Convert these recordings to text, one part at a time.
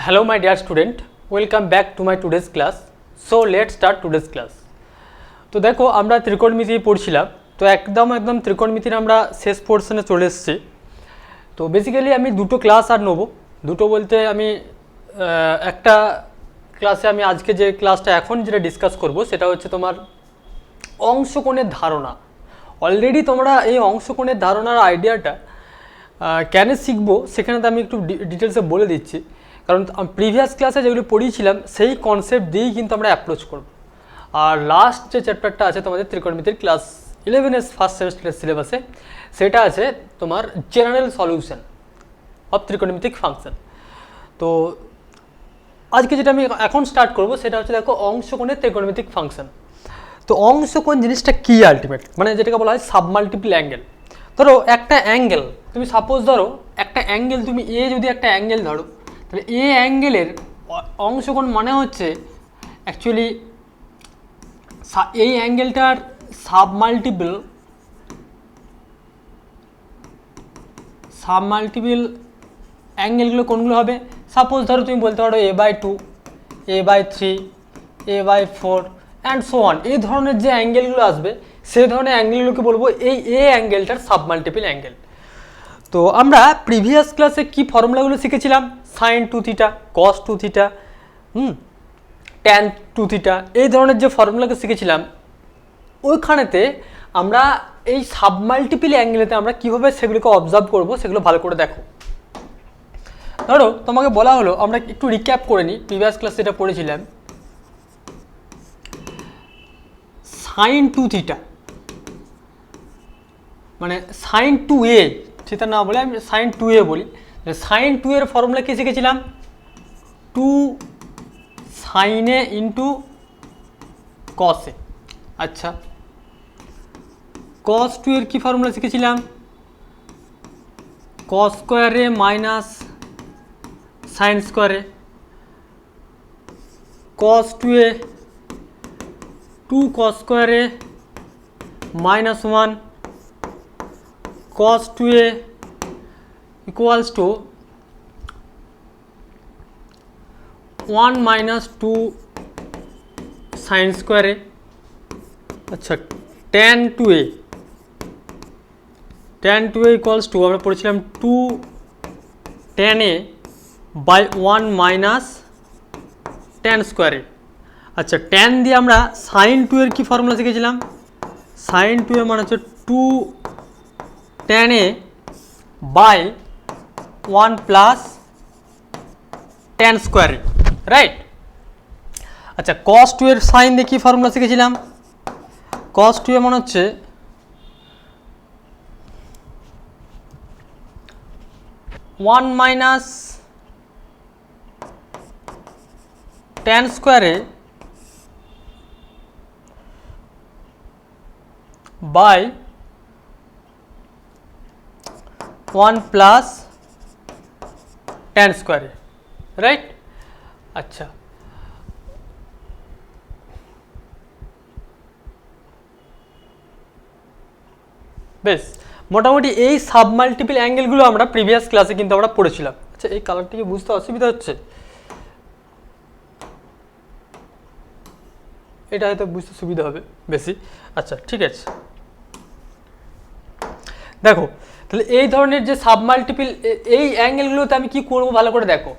Hello my dear student, welcome back to my today's class. So let's start today's class. তো দেখো আমরা ত্রিকোণমিতি পড়ছিলাম, তো একদম ত্রিকোণমিতির আমরা শেষ পোর্শনে চলে এসেছি। তো বেসিক্যালি আমি দুটো ক্লাস আর নেব, দুটো বলতে আমি একটা ক্লাসে আমি আজকে যে ক্লাসটা এখন যেটা ডিসকাস করব সেটা হচ্ছে তোমার অংশকোণের ধারণা। অলরেডি তোমরা এই অংশকোণের ধারণার আইডিয়াটা কেন শিখবো সেখানে তো আমি একটু ডিটেলসে বলে দিচ্ছি, কারণ প্রিভিয়াস ক্লাসে যেগুলো পড়িয়েছিলাম সেই কনসেপ্ট দিয়েই কিন্তু আমরা অ্যাপ্রোচ করব। আর লাস্ট যে চ্যাপ্টারটা আছে তোমাদের ত্রিকোণমিতির ক্লাস 11 ফার্স্ট সেমিস্টারের সিলেবাসে, সেটা আছে তোমার জেনারেল সলিউশন অফ ত্রিকোণমিতিক ফাংশন। তো আজকে যেটা আমি এখন স্টার্ট করব সেটা হচ্ছে দেখো অংশকোণের ত্রিকোণমিতিক ফাংশন। তো অংশকোণ জিনিসটা কী আলটিমেট, মানে যেটাকে বলা হয় সাবমাল্টিপল অ্যাঙ্গেল। ধরো একটা অ্যাঙ্গেল তুমি সাপোজ ধরো একটা অ্যাঙ্গেল তুমি এ যদি একটা অ্যাঙ্গেল ধরো, তাহলে এ অ্যাঙ্গেলের অংশকোণ মানে হচ্ছে অ্যাকচুয়ালি এই অ্যাঙ্গেলটার সাবমাল্টিপল অ্যাঙ্গেলগুলো কোনগুলো হবে। সাপোজ ধরো তুমি বলতে পারো a/2, a/3, a/4 and so on. এই ধরনের যে অ্যাঙ্গেলগুলো আসবে সেই ধরনের অ্যাঙ্গেলগুলোকে বলবো এই এ অ্যাঙ্গেলটার সাবমাল্টিপল অ্যাঙ্গেল। তো আমরা প্রিভিয়াস ক্লাসে কি ফর্মুলাগুলো শিখেছিলাম, সাইন 2θ, কস 2θ, ট্যান 2θ, এই ধরনের যে ফর্মুলাকে শিখেছিলাম ওইখানেতে আমরা এই সাবমাল্টিপল অ্যাঙ্গেলেতে আমরা কীভাবে সেগুলোকে অবজার্ভ করব সেগুলো ভালো করে দেখো। ধরো তোমাকে বলা হলো, আমরা একটু রিক্যাপ করে নিই প্রিভিয়াস ক্লাসে যেটা পড়েছিলাম, সাইন 2θ মানে সাইন 2a, সেটা না বলে আমি সাইন 2a বলি। সাইন 2 এর ফর্মুলা কী শিখেছিলাম, 2 সাইন এ ইন্টু কস এ। আচ্ছা, কস 2 এর কী ফর্মুলা শিখেছিলাম, কস স্কোয়ারে মাইনাস সাইন স্কোয়ারে। কস 2a 2 কস স্কোয়ারে minus 1, cos 2a equals to 1 minus 2 sin square a। আচ্ছা, tan 2a equals to আমরা পড়েছিলাম 2 tan a by 1 minus tan square a। আচ্ছা, tan দিয়ে আমরা sin 2 এর কি ফর্মুলা শিখেছিলাম, sin 2a মানে হচ্ছে 2 tan a by 1 plus tan square a, right. আচ্ছা, cos 2 এর সাইন দিয়ে কি ফর্মুলা শিখেছিলাম, cos 2 এ মানে হচ্ছে 1 minus tan square a by 1 plus tan স্কোয়ারে, রাইট। আচ্ছা, বেশ, মোটামুটি এই সাবমাল্টিপল অ্যাঙ্গেলগুলো আমরা প্রিভিয়াস ক্লাসে কিন্তু আমরা পড়েছিলাম। আচ্ছা, এই কালারটিকে বুঝতে অসুবিধা হচ্ছে, এটা হয়তো বুঝতে সুবিধা হবে বেশি। আচ্ছা, ঠিক আছে, দেখো তাহলে এই ধরনের যে সাবমাল্টিপল এই অ্যাঙ্গেলগুলোতে আমি কি করব ভালো করে দেখো।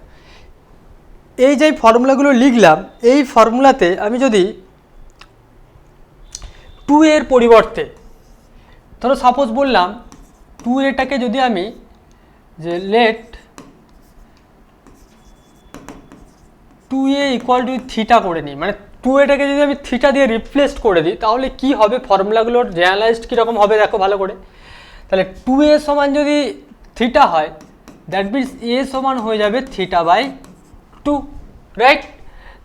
এই যে ফর্মুলাগুলো লিখলাম, এই ফর্মুলাতে আমি যদি 2 এর পরিবর্তে ধরো সাপোজ বললাম 2 এটাকে যদি আমি যে late 2a equal to theta করে নিই, মানে 2 এটাকে যদি আমি থিটা দিয়ে রিপ্লেস করে দিই তাহলে কি হবে, ফর্মুলাগুলোর জেনারেলাইজড কীরকম হবে দেখো ভালো করে। তাহলে 2a সমান যদি থিটা হয়, দ্যাট মিনস a সমান হয়ে যাবে theta by 2, right.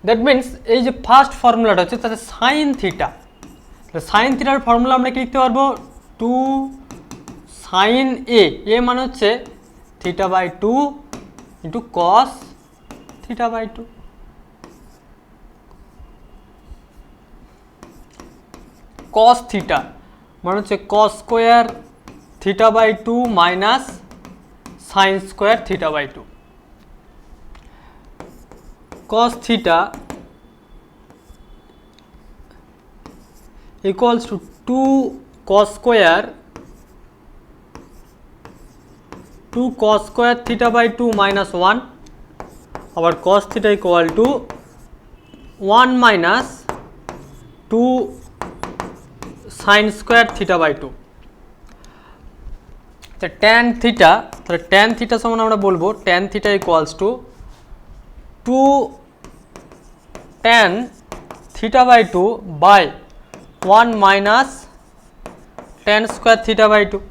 That means এই যে ফার্স্ট ফর্মুলাটা হচ্ছে তাহলে সাইন থিটা, তাহলে সাইন থিটার ফর্মুলা আমরা কি লিখতে পারবো, 2 সাইন এ মানে হচ্ছে theta by 2 into cos theta by 2। Cos theta মানে হচ্ছে cos square theta by 2 minus sine square theta by 2। cos theta equals to 2 cos square theta by 2 minus 1, আবার cos theta equal to 1 minus 2 sin square theta by 2. তো tan theta, তাহলে tan theta সমান আমরা বলবো tan theta equals to 2 tan theta by 2 by 1 minus tan square theta by 2.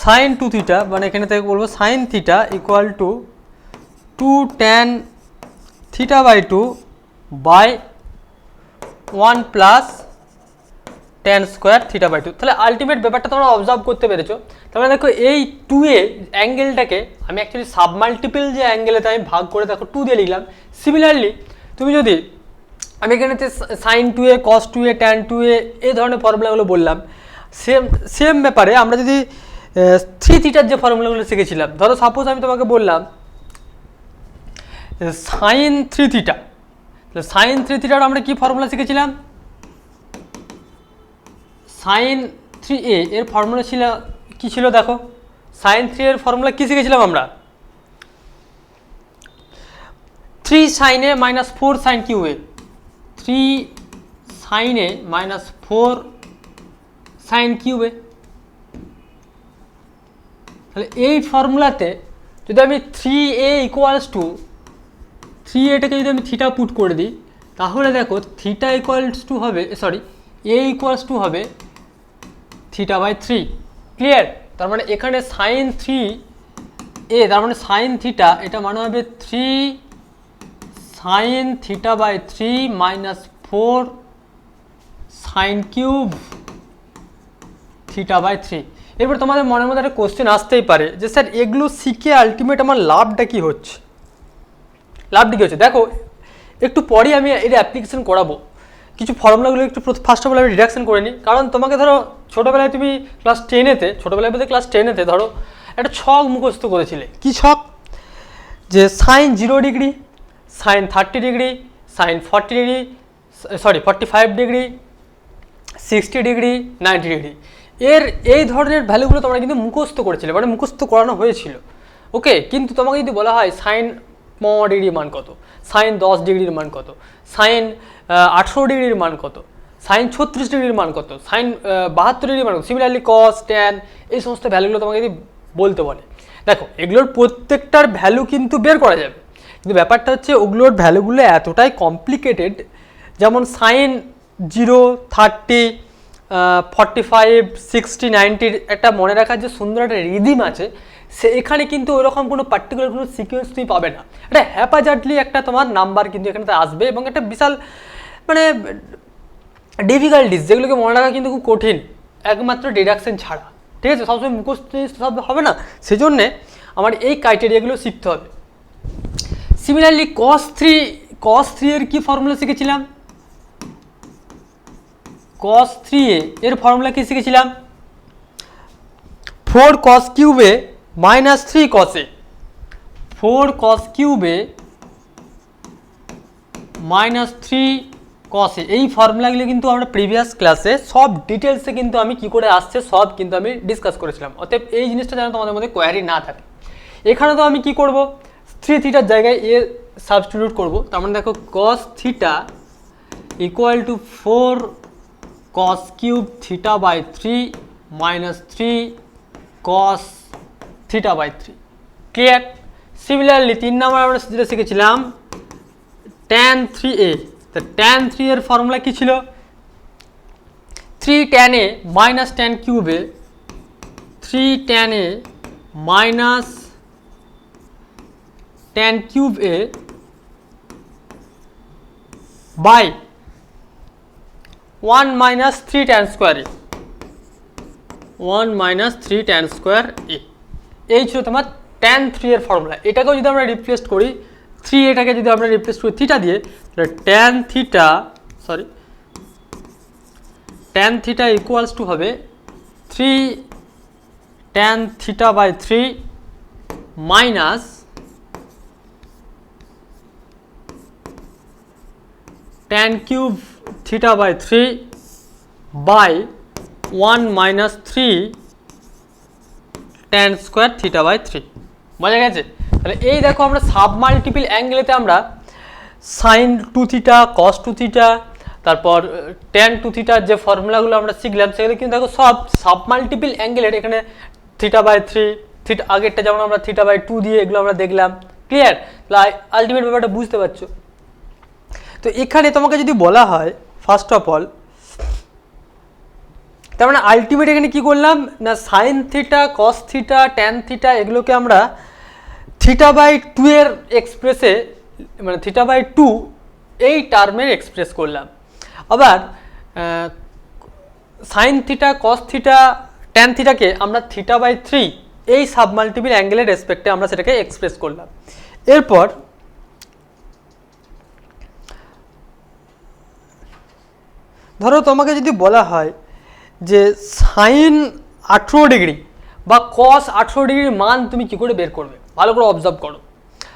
sin 2 theta মানে এখানে থেকে বলবো sin theta equal to 2 tan theta by 2 by 1 plus tan square theta by 2. তাহলে ultimate ব্যাপারটা তোমরা অবজার্ভ করতে পেরেছো। তাহলে দেখো এই 2a অ্যাঙ্গেলটাকে আমি অ্যাকচুয়ালি সাবমাল্টিপল যে অ্যাঙ্গেলেতে আমি ভাগ করে দেখো 2 দিয়ে লিখলাম। সিমিলারলি তুমি যদি আমি এখানেতে sin 2a cos 2a tan 2a এই ধরনের ফর্মুলাগুলো বললাম, সেম ব্যাপারে আমরা যদি 3 থিটার যে ফর্মুলাগুলো শিখেছিলাম, ধরো সাপোজ আমি তোমাকে বললাম sin 3 থিটা, তাহলে sin 3 থিটার আমরা কি ফর্মুলা শিখেছিলাম? sin 3a এর ফর্মুলা ছিল কি ছিল দেখো, sin 3 এর ফর্মুলা কি শিখেছিলাম আমরা? 3 sin a minus 4 sin cube a, 3 sin a minus 4 sin cube a। তাহলে এই ফর্মুলাতে যদি আমি 3a ইকুয়ালস টু 3aটাকে যদি আমি থিটা পুট করে দিই, তাহলে দেখো থিটা ইকুয়ালস টু হবে a ইকুয়ালস টু হবে থিটা বাই 3। ক্লিয়ার? তার মানে এখানে sin 3a তার মানে sin থিটা এটা মানে হবে 3 sin theta by 3 minus 4 sin cube theta by 3। এরপর তোমাদের মনের মধ্যে একটা কোশ্চেন আসতেই পারে যে স্যার এগুলো শিখে আলটিমেট আমার লাভটা কি হচ্ছে? লাভটা কি হচ্ছে দেখো, একটু পরে আমি এর অ্যাপ্লিকেশন করাবো। কিছু ফর্মুলাগুলো একটু ফার্স্ট অফ অল আমি রিডাকশন করে নিই। কারণ তোমাকে ধরো ছোটোবেলায় তুমি ক্লাস 10-এতে, ছোটোবেলায় বলতে ক্লাস 10-এতে ধরো একটা ছক মুখস্থ করেছিলে। কি ছক? যে sine 0 degree, sine 30 degree, sine 40 degree, 45 degree, 60 degree, 90 degree, এর এই ধরনের ভ্যালুগুলো তোমরা কিন্তু মুখস্থ করেছিলে, মানে মুখস্থ করানো হয়েছিল। ওকে, কিন্তু তোমাকে যদি বলা হয় সাইন 15 ডিগ্রির মান কত, সাইন 10 ডিগ্রির মান কত, সাইন 18 ডিগ্রির মান কত, সাইন 36 ডিগ্রির মান কত, সাইন 72 ডিগ্রির মান কত, সিমিলারলি কস ট্যান, এই সমস্ত ভ্যালুগুলো তোমাকে যদি বলতে বলে, দেখো এগুলোর প্রত্যেকটার ভ্যালু কিন্তু বের করা যাবে, কিন্তু ব্যাপারটা হচ্ছে ওগুলোর ভ্যালুগুলো এতটাই কমপ্লিকেটেড, যেমন সাইন 0, 30, 45, 60, 90 একটা মনে রাখার যে সুন্দর একটা রিদিম আছে, সে এখানে কিন্তু ওইরকম কোনো পার্টিকুলার কোনো সিকোয়েন্স তুমি পাবে না। এটা হ্যাপাজার্টলি একটা তোমার নাম্বার কিন্তু এখানে আসবে, এবং একটা বিশাল মানে ডিফিকাল্টিস যেগুলোকে মনে রাখা কিন্তু খুব কঠিন, একমাত্র ডিডাকশন ছাড়া। ঠিক আছে, সবসময় মুখস্থ সব হবে না, সেজন্যে আমার এই ক্রাইটেরিয়াগুলো শিখতে হবে। সিমিলারলি cos 3 এর কি ফর্মুলা শিখেছিলাম? cos 3a এর ফর্মুলা কি শিখেছিলাম? 4 cos cube a minus 3 cos a, 4 cos cube a minus 3 cos a। এই ফর্মুলাগুলো কিন্তু আমরা প্রিভিয়াস ক্লাসে সব ডিটেলসে কিন্তু আমি কি করে আসছে সব কিন্তু আমি ডিসকাস করেছিলাম। অতএব এই জিনিসটা যেন তোমাদের মধ্যে কোয়ারি না থাকে। এখানে তো আমি কি করব, 3 থিটার জায়গায় এ সাবস্টিটিউট করব। তার মানে দেখো cos theta equal to 4 cos cube theta by 3 minus 3 cos theta by 3। Clear? Similarly 3 number আমরা যেটা শিখেছিলাম tan 3a, তো tan 3 এর ফর্মুলা কি ছিল? 3 tan a মাইনাস tan কিউব a, 3 tan a minus tan কিউব a বাই 1 minus 3 tan square a, 1 minus 3 tan square a। এই ছিল তোমার tan 3 এর ফর্মুলা। এটাকেও যদি আমরা রিপ্লেস করি, 3 এটাকে যদি আমরা রিপ্লেস করি থিটা দিয়ে, তাহলে tan থিটা ইকুয়ালস টু হবে 3 tan theta by 3 minus tan কিউব theta by 3 by 1 minus 3 tan square theta by 3। বোঝা গেছে? তাহলে এই দেখো আমরা সাব মাল্টিপল অ্যাঙ্গেলেতে আমরা সাইন 2 থিটা কস 2 থিটা তারপর tan 2 থিটার যে ফর্মুলাগুলো আমরা শিখলাম সেগুলো কিন্তু দেখো সব সাব মাল্টিপল অ্যাঙ্গেলের। এখানে থিটা বাই 3 থিটা আগেরটা যেমন আমরা থিটা বাই 2 দিয়ে এগুলো আমরা দেখলাম। ক্লিয়ার? তাহলে আলটিমেট ব্যাপারটা বুঝতে পারছো। তো এখানে তোমাকে যদি বলা হয় ফার্স্ট অফ অল, তার মানে আলটিমেট এখানে কি করলাম না sign theta cos theta tan theta এগুলোকে আমরা থিটা বাই 2 এর এক্সপ্রেসে মানে থিটা বাই 2 এই টার্মের এক্সপ্রেস করলাম। আবার sine theta cos theta tan থিটাকে আমরা থিটা বাই 3 এই সাব মাল্টিপল অ্যাঙ্গেলের রেসপেক্টে আমরা সেটাকে এক্সপ্রেস করলাম। এরপর ধরো তোমাকে যদি বলা হয় যে সাইন 18 ডিগ্রি বা কস 18 ডিগ্রির মান তুমি কি করে বের করবে, ভালো করে অবজার্ভ করো।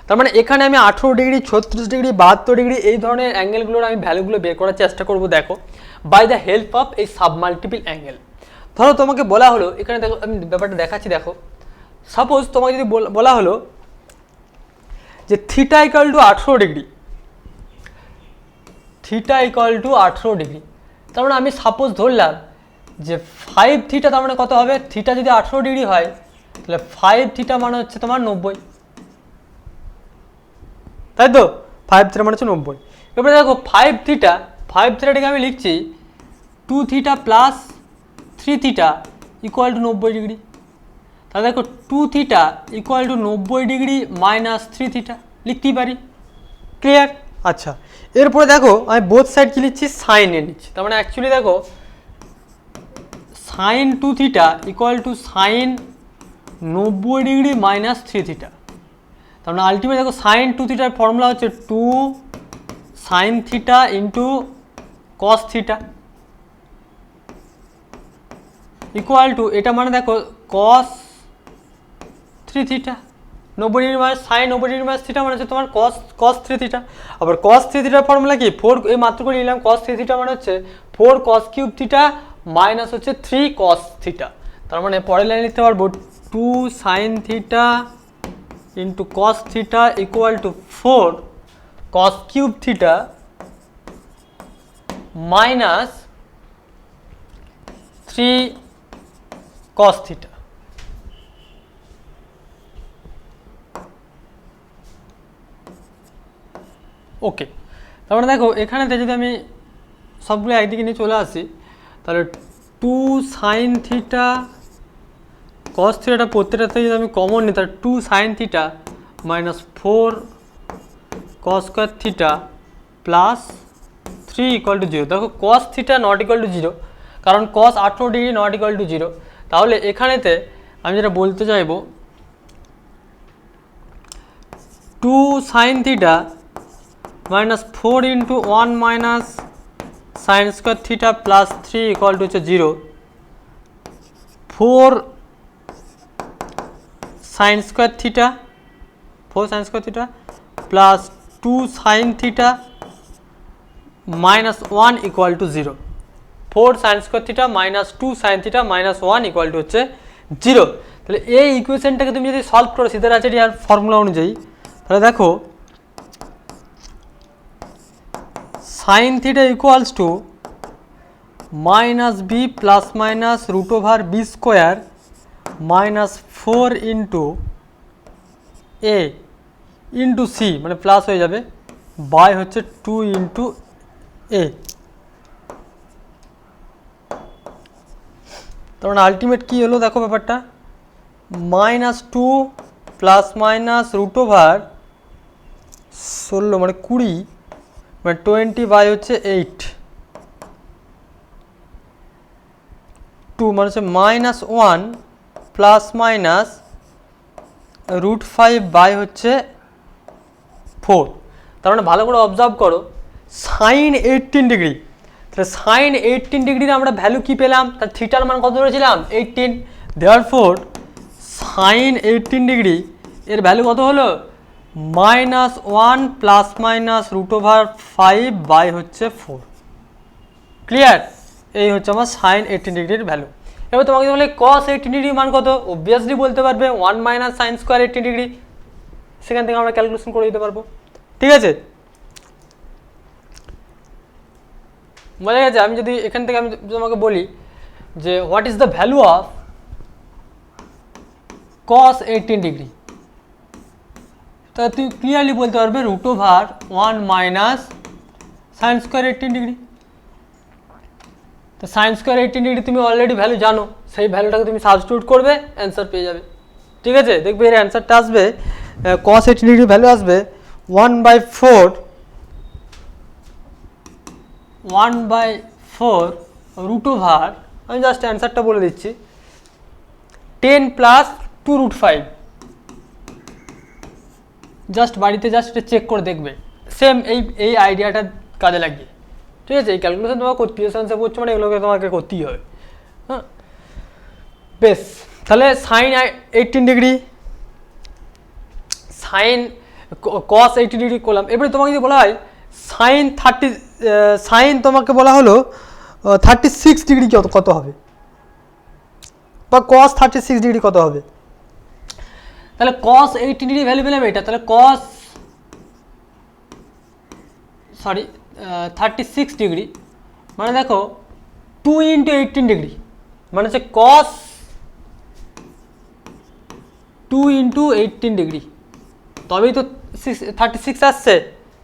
তার মানে এখানে আমি 18 ডিগ্রি 36 ডিগ্রি 72 ডিগ্রি এই ধরনের অ্যাঙ্গেলগুলোর আমি ভ্যালুগুলো বের করার চেষ্টা করব। দেখো বাই দ্য হেল্প অফ এই সাব মাল্টিপল অ্যাঙ্গেল। ধরো তোমাকে বলা হলো, এখানে দেখো আমি ব্যাপারটা দেখাচ্ছি। দেখো সাপোজ তোমাকে যদি বলা হলো যে theta equal two 18 degree, theta equal two 18 degree, তার মানে আমি সাপোজ ধরলাম যে 5 থিটা তার মানে কত হবে, থিটা যদি 18 ডিগ্রি হয় তাহলে 5 থিটা মানে হচ্ছে তোমার 90, তাই তো? 5 থিটা মানে হচ্ছে 90। এবারে দেখো 5 থিটাটাকে আমি লিখছি 2 theta plus 3 theta equal two 90 degree. তাহলে দেখো 2 theta equal two 90 degree minus 3 theta লিখতেই পারি। ক্লিয়ার? আচ্ছা, এরপরে দেখো আমি বোথ সাইড কি লিখছি, সাইন এ নিচ্ছি। তার মানে অ্যাকচুয়ালি দেখো sine 2 theta equal to sine 90 degree minus 3 theta. তার মানে আলটিমেট দেখো সাইন 2 থিটার ফর্মুলা হচ্ছে 2 sine theta into cos theta equal two এটা মানে দেখো কস 3 theta. 90 degree minus sine 90 degree minus theta মানে হচ্ছে তোমার কস 3 থিটা। আবার কস 3 থিটার ফর্মুলা কি 4, এই মাত্র করে নিলাম। কস 3 থিটা মানে হচ্ছে 4 কস কিউব থিটা মাইনাস হচ্ছে 3 কস থিটা। তার মানে পরের লাইনে লিখতে পারবো 2 sine theta into cos theta equal to 4 cos cube theta minus 3 cos theta. Okay, তার মানে দেখো এখানে যদি আমি সবগুলো একদিকে নিয়ে চলে আসি তাহলে 2 সাইন থিটা কস থিটাটা প্রত্যেকটাতে যদি আমি কমন নিই তাহলে 2 sine theta minus 4 cos square theta plus 3 equal to 0। দেখো cos theta not equal to 0, কারণ কস 18 ডিগ্রি নট ইকুয়াল টু 0। তাহলে এখানেতে আমি যেটা বলতে চাইবো 2 sine theta minus 4 into 1 minus sine square theta plus 3 equal to হচ্ছে 0। 4 sign square theta plus 2 sine theta minus 1 equal two 0। 4 sign square theta minus 2 sine theta minus 1 equal to হচ্ছে 0। তাহলে এই ইকুয়েশনটাকে তুমি যদি সলভ করো সিদ্ধারাচার্য আর ফর্মুলা অনুযায়ী, তাহলে দেখো sine theta equals to minus b plus minus root over b square minus 4 into a into c মানে প্লাস হয়ে যাবে বাই হচ্ছে 2 ইন্টু এ। তার মানে আলটিমেট কী হলো দেখো ব্যাপারটা, minus 2 plus minus root over 16 মানে 20 মানে 20 বাই হচ্ছে 8, 2 মানে হচ্ছে minus 1 plus minus root 5 by হচ্ছে 4। তার মানে ভালো করে অবজার্ভ করো সাইন 18 ডিগ্রি, তাহলে সাইন 18 ডিগ্রির আমরা ভ্যালু কি পেলাম, তার থিটার মান কত ধরেছিলাম 18, দেয়ারফর সাইন 18 ডিগ্রি এর ভ্যালু কত হলো -1 প্লাস মাইনাস √5 বাই হচ্ছে 4। ক্লিয়ার? এই হচ্ছে আমার সাইন 18 ডিগ্রির ভ্যালু। এবার তোমাকে বলে cos 18 ডিগ্রির মান কত, অবভিয়াসলি বলতে পারবে 1 মাইনাস সাইন স্কোয়ার 18 ডিগ্রি, সেখান থেকে আমরা ক্যালকুলেশন করে দিতে পারবো। ঠিক আছে, বোঝা গেছে? আমি যদি এখান থেকে আমি তোমাকে বলি যে what is the value of cos 18 degree, তাহলে তুমি ক্লিয়ারলি বলতে পারবে √1 মাইনাস সাইন স্কোয়ার 18 ডিগ্রি। তো সাইন স্কোয়ার 18 ডিগ্রি তুমি অলরেডি ভ্যালু জানো, সেই ভ্যালুটাকে তুমি সাবস্টিটিউট করবে, অ্যান্সার পেয়ে যাবে। ঠিক আছে, দেখবে এর অ্যান্সারটা আসবে, cos 18 ডিগ্রি ভ্যালু আসবে 1/4 √, আমি জাস্ট অ্যান্সারটা বলে দিচ্ছি, 10 প্লাস 2√5। জাস্ট বাড়িতে জাস্ট এটা চেক করে দেখবে, সেম এই আইডিয়াটা কাজে লাগিয়ে। ঠিক আছে, এই ক্যালকুলেশন তোমাকে করতে হবে, সায়েন্সে পড়ছো মানে এগুলোকে তোমাকে করতেই হবে। হ্যাঁ, বেশ, তাহলে sine 18 degree, sine cos 80 degree করলাম। এবারে তোমাকে যদি বলা হয় সাইন তোমাকে বলা হলো 36 ডিগ্রি কত হবে, বা cos 36 ডিগ্রি কত হবে, তাহলে cos 80 ডিগ্রি ভ্যালু পেলাম এটা, তাহলে 36 ডিগ্রি মানে দেখো 2 × 18 ডিগ্রি মানে হচ্ছে cos 2 × 18 ডিগ্রি, তবেই তো 36 আসছে,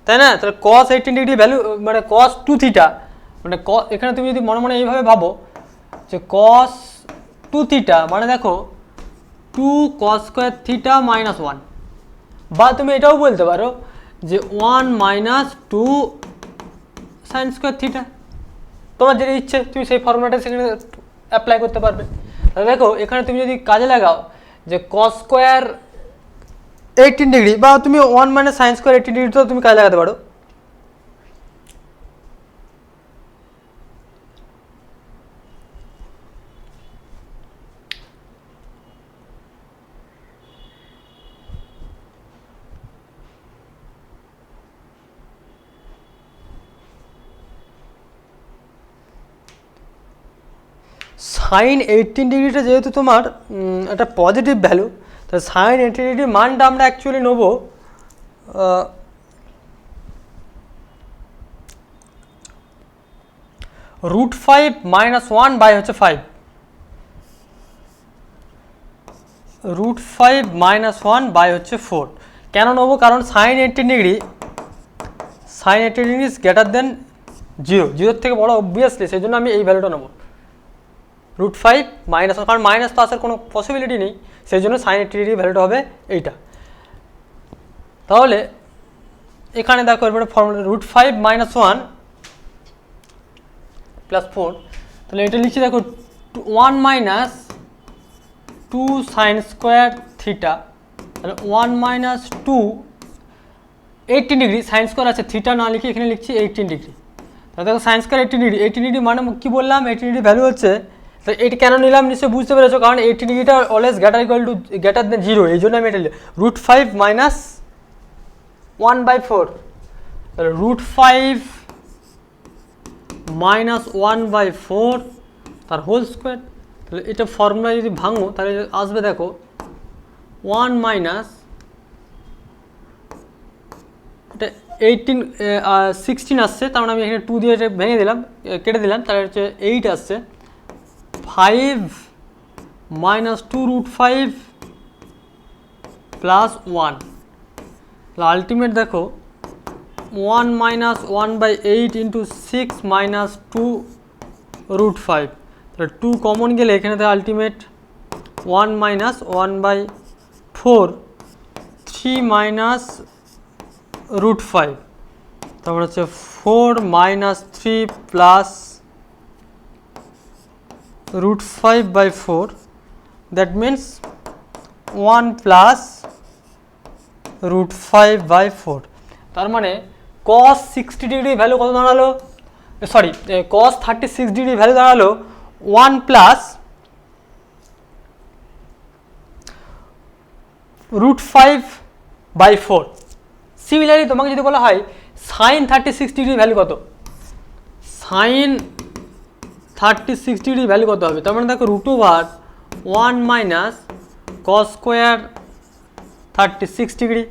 তাই না? তাহলে cos 18 ডিগ্রি ভ্যালু মানে cos 2 থিটা, মানে এখানে তুমি যদি মনে মনে এইভাবে ভাবো যে cos 2 থিটা মানে দেখো 2 cos স্কোয়ার থিটা মাইনাস 1, বা তুমি এটাও বলতে পারো যে 1 মাইনাস 2 সাইন স্কোয়ার থিটা, তোমার যেটা ইচ্ছে তুমি সেই ফর্মুলাটা সেখানে অ্যাপ্লাই করতে পারবে। তাহলে দেখো এখানে তুমি যদি কাজে লাগাও যে cos স্কোয়ার 18 ডিগ্রি, বা তুমি 1 মাইনাস সাইন স্কোয়ার 18 ডিগ্রি তো তুমি কাজে লাগাতে পারো। সাইন 18 ডিগ্রিটা যেহেতু তোমার একটা পজিটিভ ভ্যালু, তাহলে সাইন 18 ডিগ্রির মানটা আমরা অ্যাকচুয়ালি নেব √5 মাইনাস 1 বাই হচ্ছে 5, √5 মাইনাস 1 বাই হচ্ছে 4। কেন নেবো? কারণ sine 18 degree is greater than 0, 0 থেকে বড় অবভিয়াসলি, সেই জন্য আমি এই ভ্যালুটা নেবো √5 মাইনাস 1, কারণ মাইনাস তো আসার কোনো পসিবিলিটি নেই, সেই জন্য সাইন 80 ডিগ্রি ভ্যালুটা হবে এইটা। তাহলে এখানে দেখো এরপরে ফর্মুলা √5 মাইনাস 1 প্লাস 4, তাহলে এটা লিখছি দেখো 1 মাইনাস 2 সাইন স্কোয়ার থিটা, তাহলে 1 মাইনাস 2 18 ডিগ্রি, সাইন স্কোয়ার আছে থিটা না লিখে এখানে লিখছি 18 ডিগ্রি। তাহলে দেখো সাইন স্কোয়ার 18 ডিগ্রি, 18 ডিগ্রি মানে কী বললাম, 18 ডিগ্রি ভ্যালু হচ্ছে, তো এটা কেন নিলাম নিশ্চয়ই বুঝতে পেরেছো, কারণ 80 ডিগ্রিটা অলওয়েজ গ্রেটার দেন 0, এই জন্য আমি এটা √5 মাইনাস 1/4, তাহলে √5 মাইনাস 1/4 তার হোল স্কোয়ার। তাহলে এটা ফর্মুলা যদি ভাঙো তাহলে আসবে দেখো 1 মাইনাস এটা 16 আসছে, তার মানে আমি এখানে 2 দিয়ে ভেঙে দিলাম, কেটে দিলাম, তাহলে হচ্ছে 8 আসছে, 5 মাইনাস 2√5 প্লাস 1, তাহলে আলটিমেট দেখো 1 মাইনাস 1/8 ইন্টু 6 মাইনাস 2√5, তাহলে 2 কমন গেলে এখানে আলটিমেট 1 মাইনাস 1/4, 3 মাইনাস √5, তারপর হচ্ছে 4 minus 3 plus √5/4, that means 1 plus √5/4। তার মানে cos 60 ডিগ্রি ভ্যালু কত দাঁড়ালো, cos 36 ডিগ্রি ভ্যালু দাঁড়ালো 1 প্লাস √5/4। সিমিলারলি তোমাকে যদি বলা হয় সাইন 36 ডিগ্রি ভ্যালু কত, সাইন 36 ডিগ্রি ভ্যালু কত হবে, তার মানে দেখো √1 minus cos square 36 degree,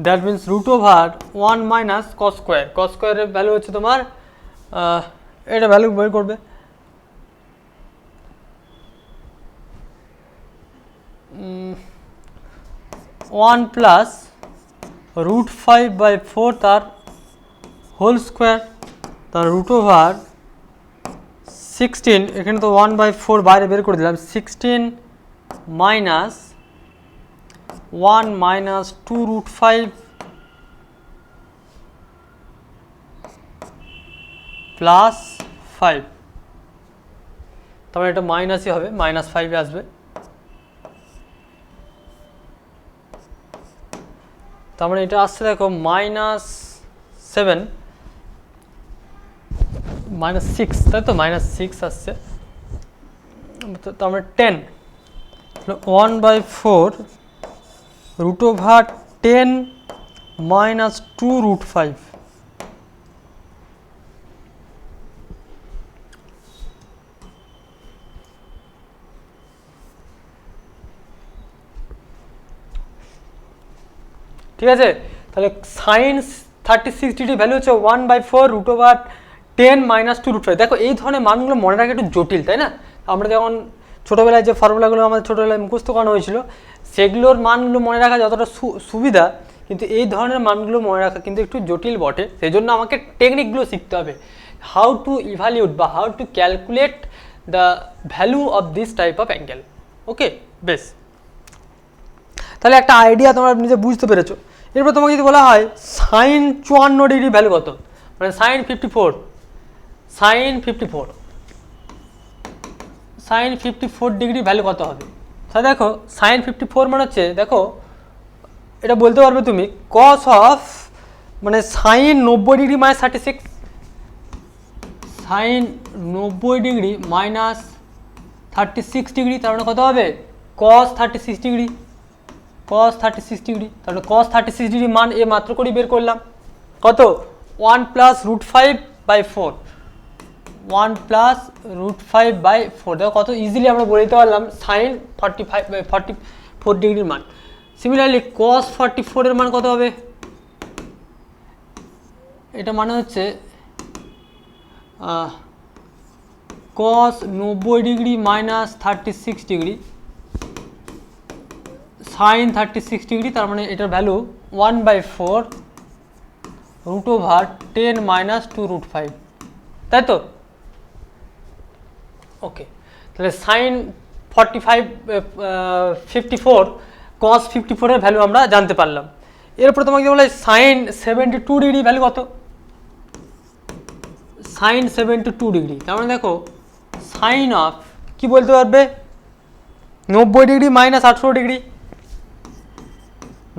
that means √1 minus cos square, cos স্কোয়ারের ভ্যালু হচ্ছে তোমার এটা ভ্যালু বের করবে 1 প্লাস √5/4 তার হোল স্কোয়ার, তার √16, এখানে তো 1/4 বাইরে বের করে দিলাম, 16 মাইনাস 1 মাইনাস 2√5 প্লাস 5, তারপরে এটা মাইনাসই হবে, -5 আসবে, তার মানে এটা আসছে দেখো -7 -6, তাই তো -6 আসছে, তার মানে 10, 1/4 √10 মাইনাস 2√5, ঠিক আছে। তাহলে সাইন 36 ডিগ্রি ভ্যালু হচ্ছে 1/4 √10 মাইনাস 2√5। দেখো এই ধরনের মানগুলো মনে রাখা একটু জটিল, তাই না? আমরা যখন ছোটোবেলায় যে ফর্মুলাগুলো আমাদের ছোটোবেলায় মুখস্থ করানো হয়েছিল সেগুলোর মানগুলো মনে রাখা যতটা সুবিধা, কিন্তু এই ধরনের মানগুলো মনে রাখা কিন্তু একটু জটিল বটে। সেই জন্য আমাকে টেকনিকগুলো শিখতে হবে, হাউ টু ইভ্যালুয়েট বা how to calculate the value of this type of angle. Okay, বেশ, তাহলে একটা আইডিয়া তোমরা নিজে বুঝতে পেরেছো। এরপর তোমাকে যদি বলা হয় সাইন 54 ডিগ্রি ভ্যালু কত, মানে সাইন 54, সাইন 54 ডিগ্রি ভ্যালু কত হবে? তাহলে দেখো সাইন 54 মানে হচ্ছে, দেখো এটা বলতে পারবে তুমি কস অফ, মানে sine 90 degree minus 36, sine 90 degree minus 36 degree, তার মানে কত হবে কস 36 ডিগ্রি, cos 36 ডিগ্রি। তাহলে cos 36 ডিগ্রি মান এ মাত্র করে বের করলাম, কত 1 প্লাস √5/4, 1 প্লাস √5/4, দেখো কত ইজিলি আমরা বলে দিতে পারলাম সাইন 44 ডিগ্রির মান। সিমিলারলি cos 44 এর মান কত হবে, এটা মানে হচ্ছে cos 90 degree minus 36 degree sine 36 degree, তার মানে এটার ভ্যালু 1/4 √10 মাইনাস 2√5, তাই তো? ওকে, তাহলে সাইন 54 cos 54 এর ভ্যালু আমরা জানতে পারলাম। এরপর তোমাকে বলে সাইন 72 ডিগ্রি ভ্যালু কত, সাইন 72 ডিগ্রি, তার মানে দেখো সাইন অফ কি বলতে পারবে 90 degree minus 18 degree,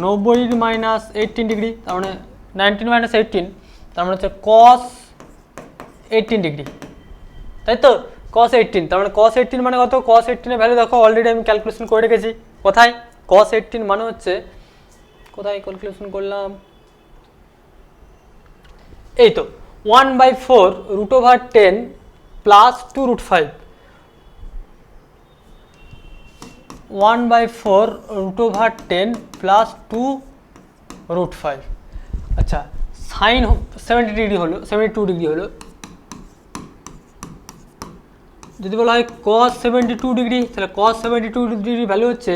90 degree minus 18 degree, তার মানে 19 মাইনাস 18, তার মানে হচ্ছে cos 18 ডিগ্রি, তাই তো? cos 18, তার মানে cos 18 মানে কত, cos 18 এর ভ্যালু দেখো অলরেডি আমি ক্যালকুলেশন করে রেখেছি, কোথায় cos 18 মানে হচ্ছে, কোথায় ক্যালকুলেশন করলাম, এই তো 1/4 √10 প্লাস 2√5, 1/4 √10 প্লাস 2√5। আচ্ছা, সাইন 70 ডিগ্রি হলো, 72 ডিগ্রি হলো, যদি বলা হয় cos 72 ডিগ্রি, তাহলে cos 72 ডিগ্রি ভ্যালু হচ্ছে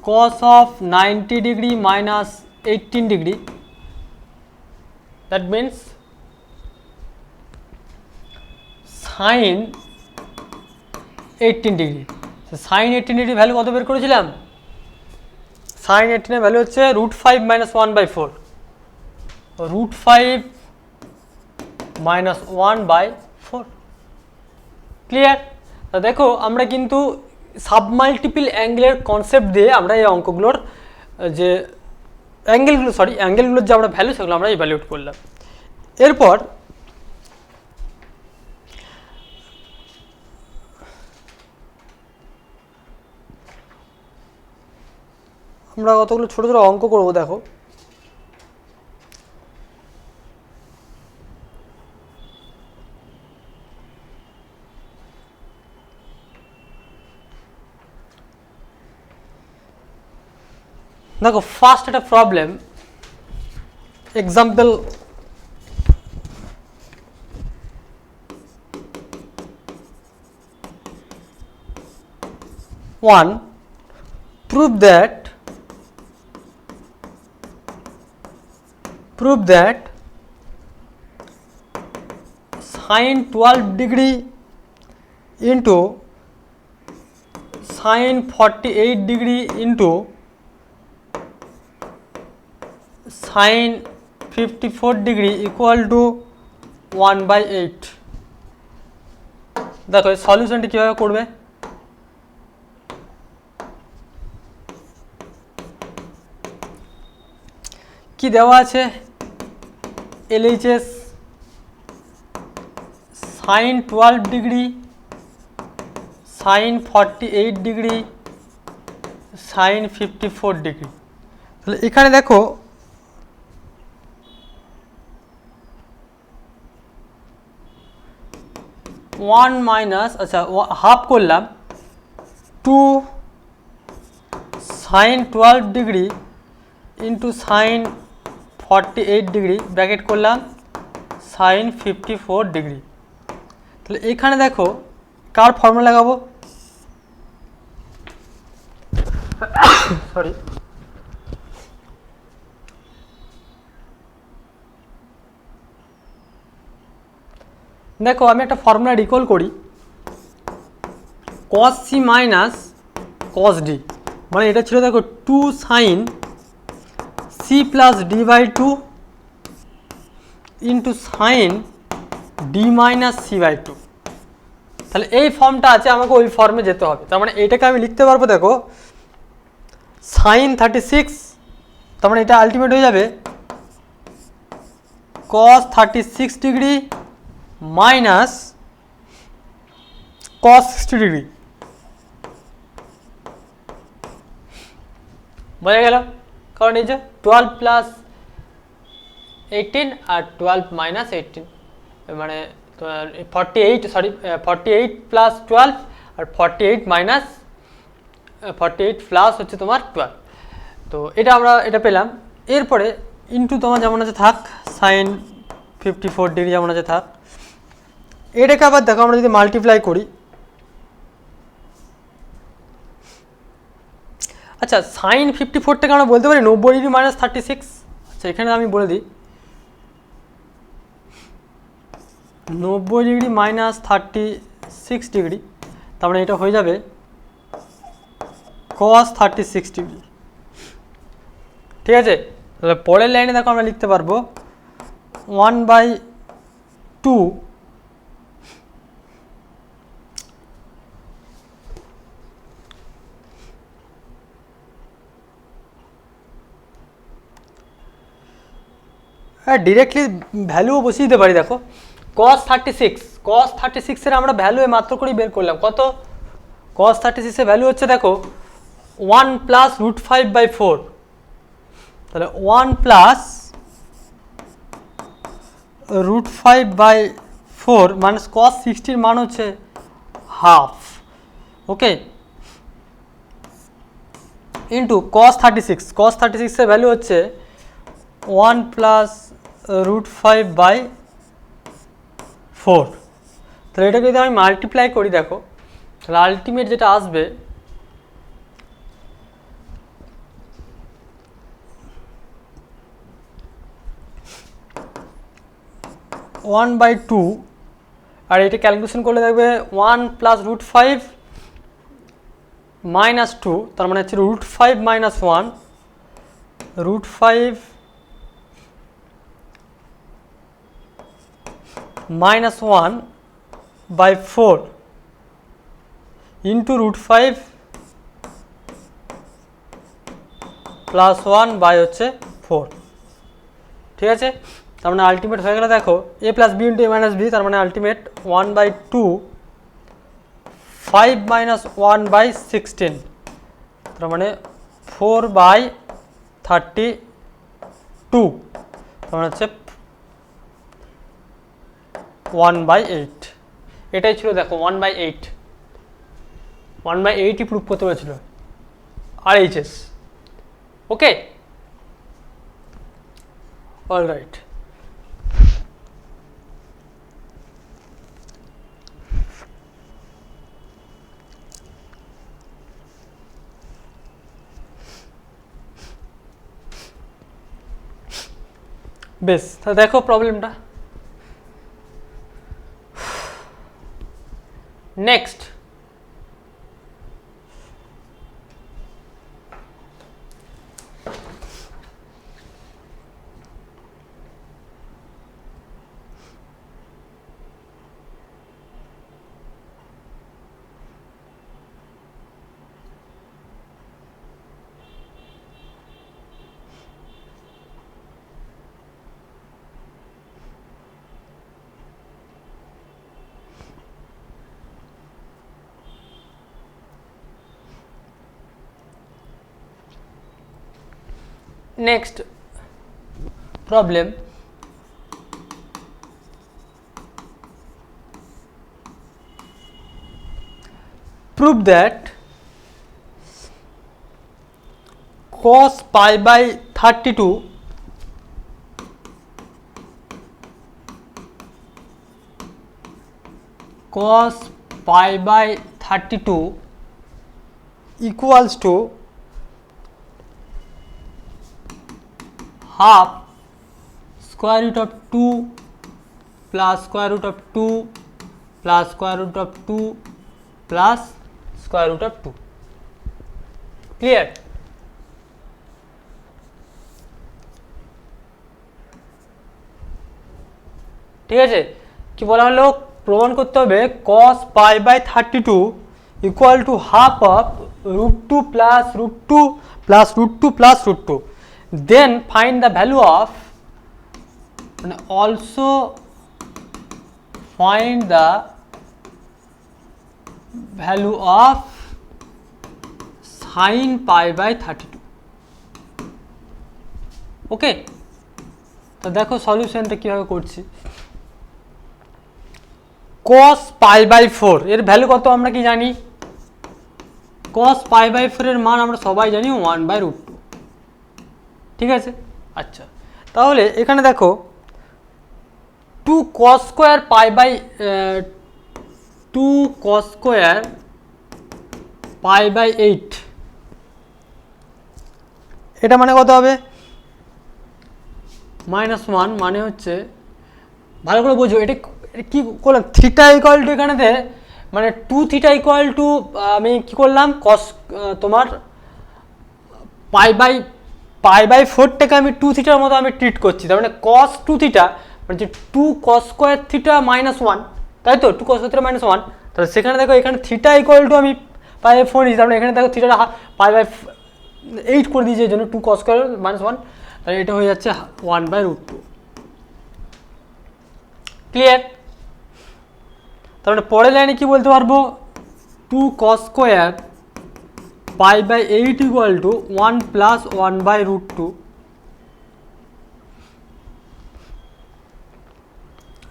cos of 90 degree minus 18 degree, that means sine 18 degree. Sine 18 degree value কত বের করেছিলাম, সাইন 18 এর ভ্যালু হচ্ছে √5 মাইনাস 1/4, √5 মাইনাস 1/4, ক্লিয়ার? দেখো আমরা কিন্তু সাবমাল্টিপল অ্যাঙ্গেলের কনসেপ্ট দিয়ে আমরা এই অঙ্কগুলোর যে অ্যাঙ্গেলগুলোর যে আমরা ভ্যালু সেগুলো আমরা ইভ্যালুয়েট করলাম। এরপর আমরা কতগুলো ছোটো ছোটো অঙ্ক করবো। দেখো দেখো ফার্স্ট একটা problem example one, prove that sin 12 degree into sin 48 degree into sin 54 degree equal to 1/8. দেখো এই সলিউশনটি কিভাবে করবে। কি দেওয়া আছে LHS sin 12 degree sin 48 degree sin 54 degree. তাহলে এখানে দেখো ওয়ান মাইনাস আচ্ছা হাফ করলাম 2 sin 12 degree into sin 48 degree bracket করলাম sin 54 ডিগ্রি। তাহলে এখানে দেখো কার ফর্মুলা লাগাবো, সরি দেখো আমি একটা ফর্মুলা রিকল করি cos c minus cos d, মানে এটা ছিল দেখো 2 sin c plus d by 2 into sine d minus c by 2। তাহলে এই ফর্মটা আছে, আমাকে ওই ফর্মে যেতে হবে। তার মানে এটাকে আমি লিখতে পারবো দেখো সাইন 36, তার মানে এটা আলটিমেট হয়ে যাবে cos 36 degree minus cos 60 degree. বোঝা গেল? কারণ এই যে 12 প্লাস 18 আর 12 মাইনাস 18 মানে 48 সরি 48 প্লাস 12 আর 48 মাইনাস 48 প্লাস হচ্ছে তোমার 12। তো এটা আমরা এটা পেলাম। এরপরে ইন্টু তোমার যেমন আছে থাক সাইন 54 ডিগ্রি যেমন আছে থাক। এটাকে আবার দেখো আমরা যদি মাল্টিপ্লাই করি, আচ্ছা সাইন 54টাকে আমরা বলতে পারি 90 ডিগ্রি মাইনাস 36। আচ্ছা এখানে আমি বলে দিই 90 ডিগ্রি মাইনাস 36 ডিগ্রি, তার মানে এটা হয়ে যাবে cos 36 ডিগ্রি। ঠিক আছে, তাহলে পরের লাইনে দেখো আমরা লিখতে পারবো 1/2 ডিরেক্টলি ভ্যালুও বসিয়ে দিতে পারি। দেখো cos 36 এর আমরা ভ্যালু মাত্র করেই বের করলাম কত, cos 36 এর ভ্যালু হচ্ছে দেখো 1 প্লাস √5/4। তাহলে 1 প্লাস √5/4 মাইনাস cos 60 এর মান হচ্ছে হাফ, ওকে, ইন্টু cos 36 এর ভ্যালু হচ্ছে 1 প্লাস √5/4। তাহলে এটাকে যদি আমি মাল্টিপ্লাই করি দেখো তাহলে আলটিমেট যেটা আসবে (1/2) আর এটা ক্যালকুলেশন করলে দেখবে 1 প্লাস √5 মাইনাস 2, তার মানে হচ্ছে √5 minus 1, √5 minus 1/4 into √5 plus 1 by হচ্ছে 4। ঠিক আছে, তার মানে আলটিমেট হয়ে গেল দেখো a plus b into a minus b, তার মানে আলটিমেট 1/2 5 মাইনাস 1/16, তার মানে 4/32, তার মানে হচ্ছে 1/8। এটাই ছিল দেখো 1/8ই প্রুফ করতে পেরেছিল RHS। ওকে, অলরাইট। বেশ, তা দেখো প্রবলেমটা। Next, next problem, prove that cos pi by 32 cos pi by 32 equals to half square root of 2 plus square root of 2 plus square root of 2 plus square root of 2. Clear? ঠিক আছে, কি বলা হলো, প্রমাণ করতে হবে cos pi by 32 equal to half of root 2 plus root 2 plus root 2 plus root 2. Then find the value of, also find the value of sin pi by 32. ওকে, তো দেখো সলিউশনটা কিভাবে করছি। cos pi by 4 এর ভ্যালু কত আমরা কি জানি, cos pi by 4 এর মান আমরা সবাই জানি 1/√2। ঠিক আছে, আচ্ছা তাহলে এখানে দেখো 2 cos square pi by 2 cos square pi by 8, এটা মানে কত হবে, -1, মানে হচ্ছে, ভালো করে বোঝো এটা কি করলাম, থিটা ইকুয়াল টু এখানেতে মানে 2 থিটা ইকুয়াল টু আমি কি করলাম, cos তোমার পাই বাই 4টাকে আমি 2 থিটার মতো আমি ট্রিট করছি, তার মানে cos 2 থিটা মানে 2 cos স্কোয়ার থিটা -1, তাই তো, 2 cos থিটা -1। তাহলে সেখানে দেখো এখানে থিটা ইকুয়াল টু আমি পাই বাই 4 নিয়েছি, তার মানে এখানে দেখো থিটাটা পাই বাই 8 করে দিয়েছি, এই জন্য 2 cos স্কোয়ার -1, তাহলে এটা হয়ে যাচ্ছে 1/√2। ক্লিয়ার? তার মানে পরের লাইনে কি বলতে পারবো, 2 cos square pi by 8 equal to 1 plus 1/√2।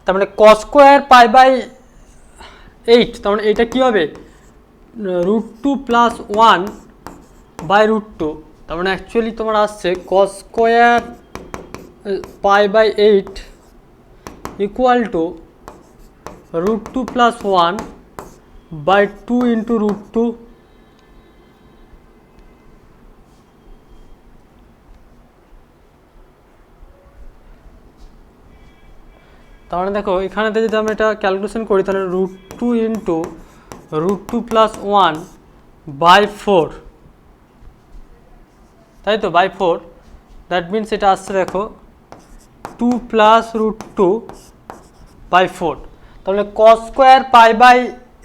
তার মানে cos স্কোয়ার pi by 8, তার মানে এটা কি হবে, √2 plus 1/√2। তার মানে অ্যাকচুয়ালি তোমার আসছে cos square pi by 8 equal to √2 plus 1/2 into √2। তার মানে দেখো এখানেতে যদি আমরা এটা ক্যালকুলেশন করি তাহলে √2 ইন্টু √2 প্লাস 1/4, তাই তো, বাই 4, দ্যাট মিনস এটা আসছে দেখো 2 প্লাস √2/4। তাহলে cos স্কোয়ার পাই বাই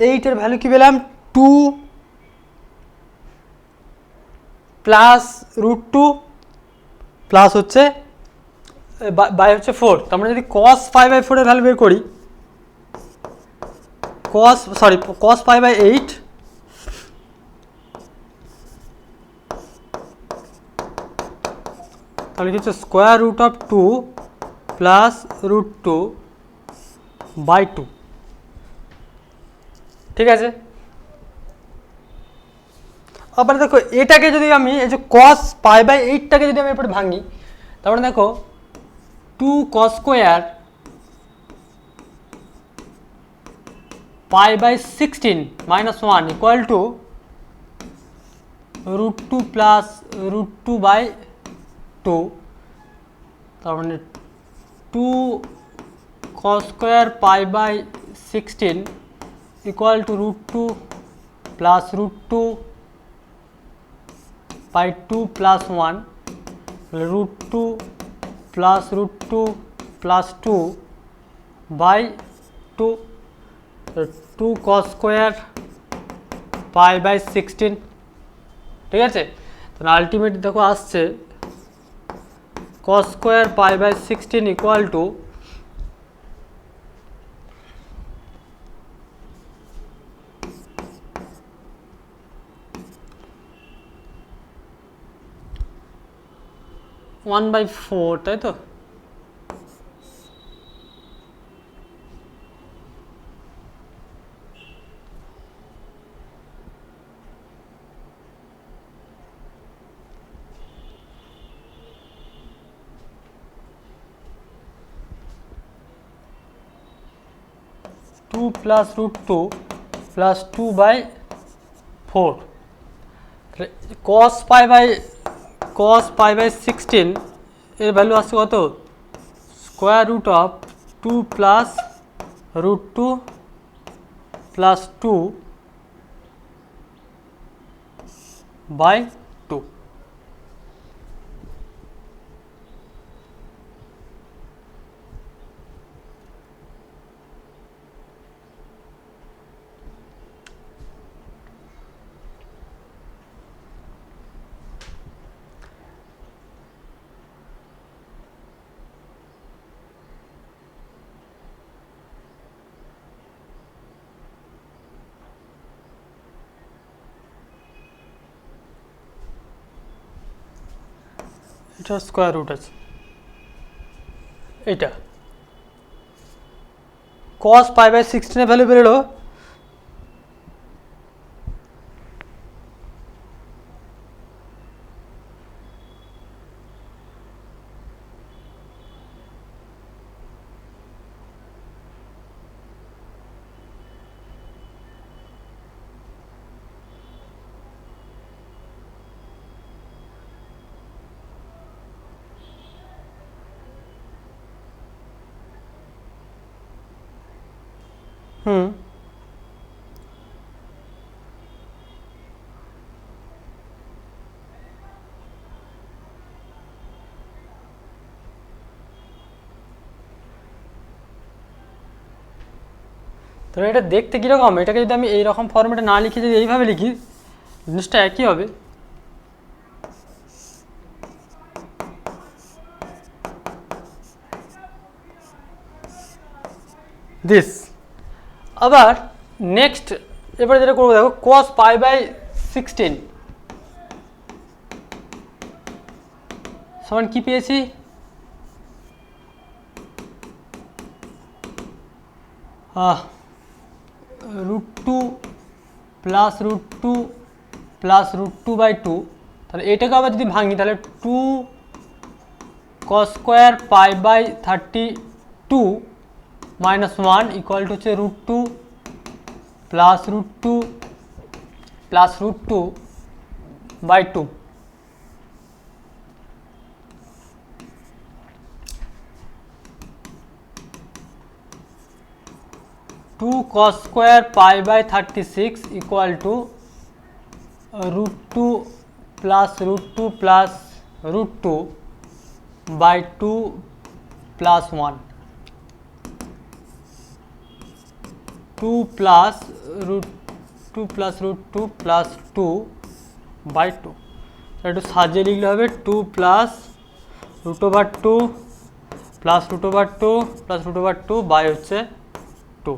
8 এর ভ্যালু কি পেলাম, 2 প্লাস √2 প্লাস হচ্ছে বাই হচ্ছে 4। তার মানে যদি cos π/4 এর ভ্যালু বের করি, cos π/8 তাহলে কি হচ্ছে স্কোয়ার রুট অফ 2 প্লাস √2/2। ঠিক আছে, আবার দেখো এটাকে যদি আমি এই যে cos π/8টাকে যদি আমি এরপরে ভাঙি, তারপরে দেখো 2 cos square π/16 - 1 equal to √2 plus √2/2, তার মানে 2 cos square π/16 equal to √2 plus √2/2 plus 1, √2 plus √2 plus 2/2, 2 cos square π/16, ঠিক আছে। তাহলে আলটিমেটলি দেখো আসছে cos স্কোয়ার π/16 ইকুয়াল টু 1/4, তাই তো। টু প্লাস √2 প্লাস 2/4, cos π/16 এর ভ্যালু আসছে কত, square root of 2 plus √2 plus 2/2। এটা স্কোয়ার রুট আছে, এইটা cos π/16 এর ভ্যালু বেরোলো তো এটা দেখতে কীরকম, এটাকে যদি আমি এইরকম ফর্মেটে না লিখে যদি এইভাবে লিখি, জিনিসটা একই হবে। দিস আবার নেক্সট এবারে যেটা করবো দেখো cos π/16 সমান কি পেয়েছি, √2 প্লাস √2 প্লাস √2/2, তাহলে এটাকে আবার যদি ভাঙি তাহলে 2 cos স্কোয়ার π/32 -1 ইকুয়াল টু হচ্ছে √2 plus √2 plus √2/2। Two cos square π/36 equal to √2 plus √2 plus √2/2 plus 1, 2 plus √2 plus √2 plus 2/2। একটু সাজিয়ে লিখলে হবে 2 প্লাস √2 প্লাস √2 প্লাস √2 বাই হচ্ছে 2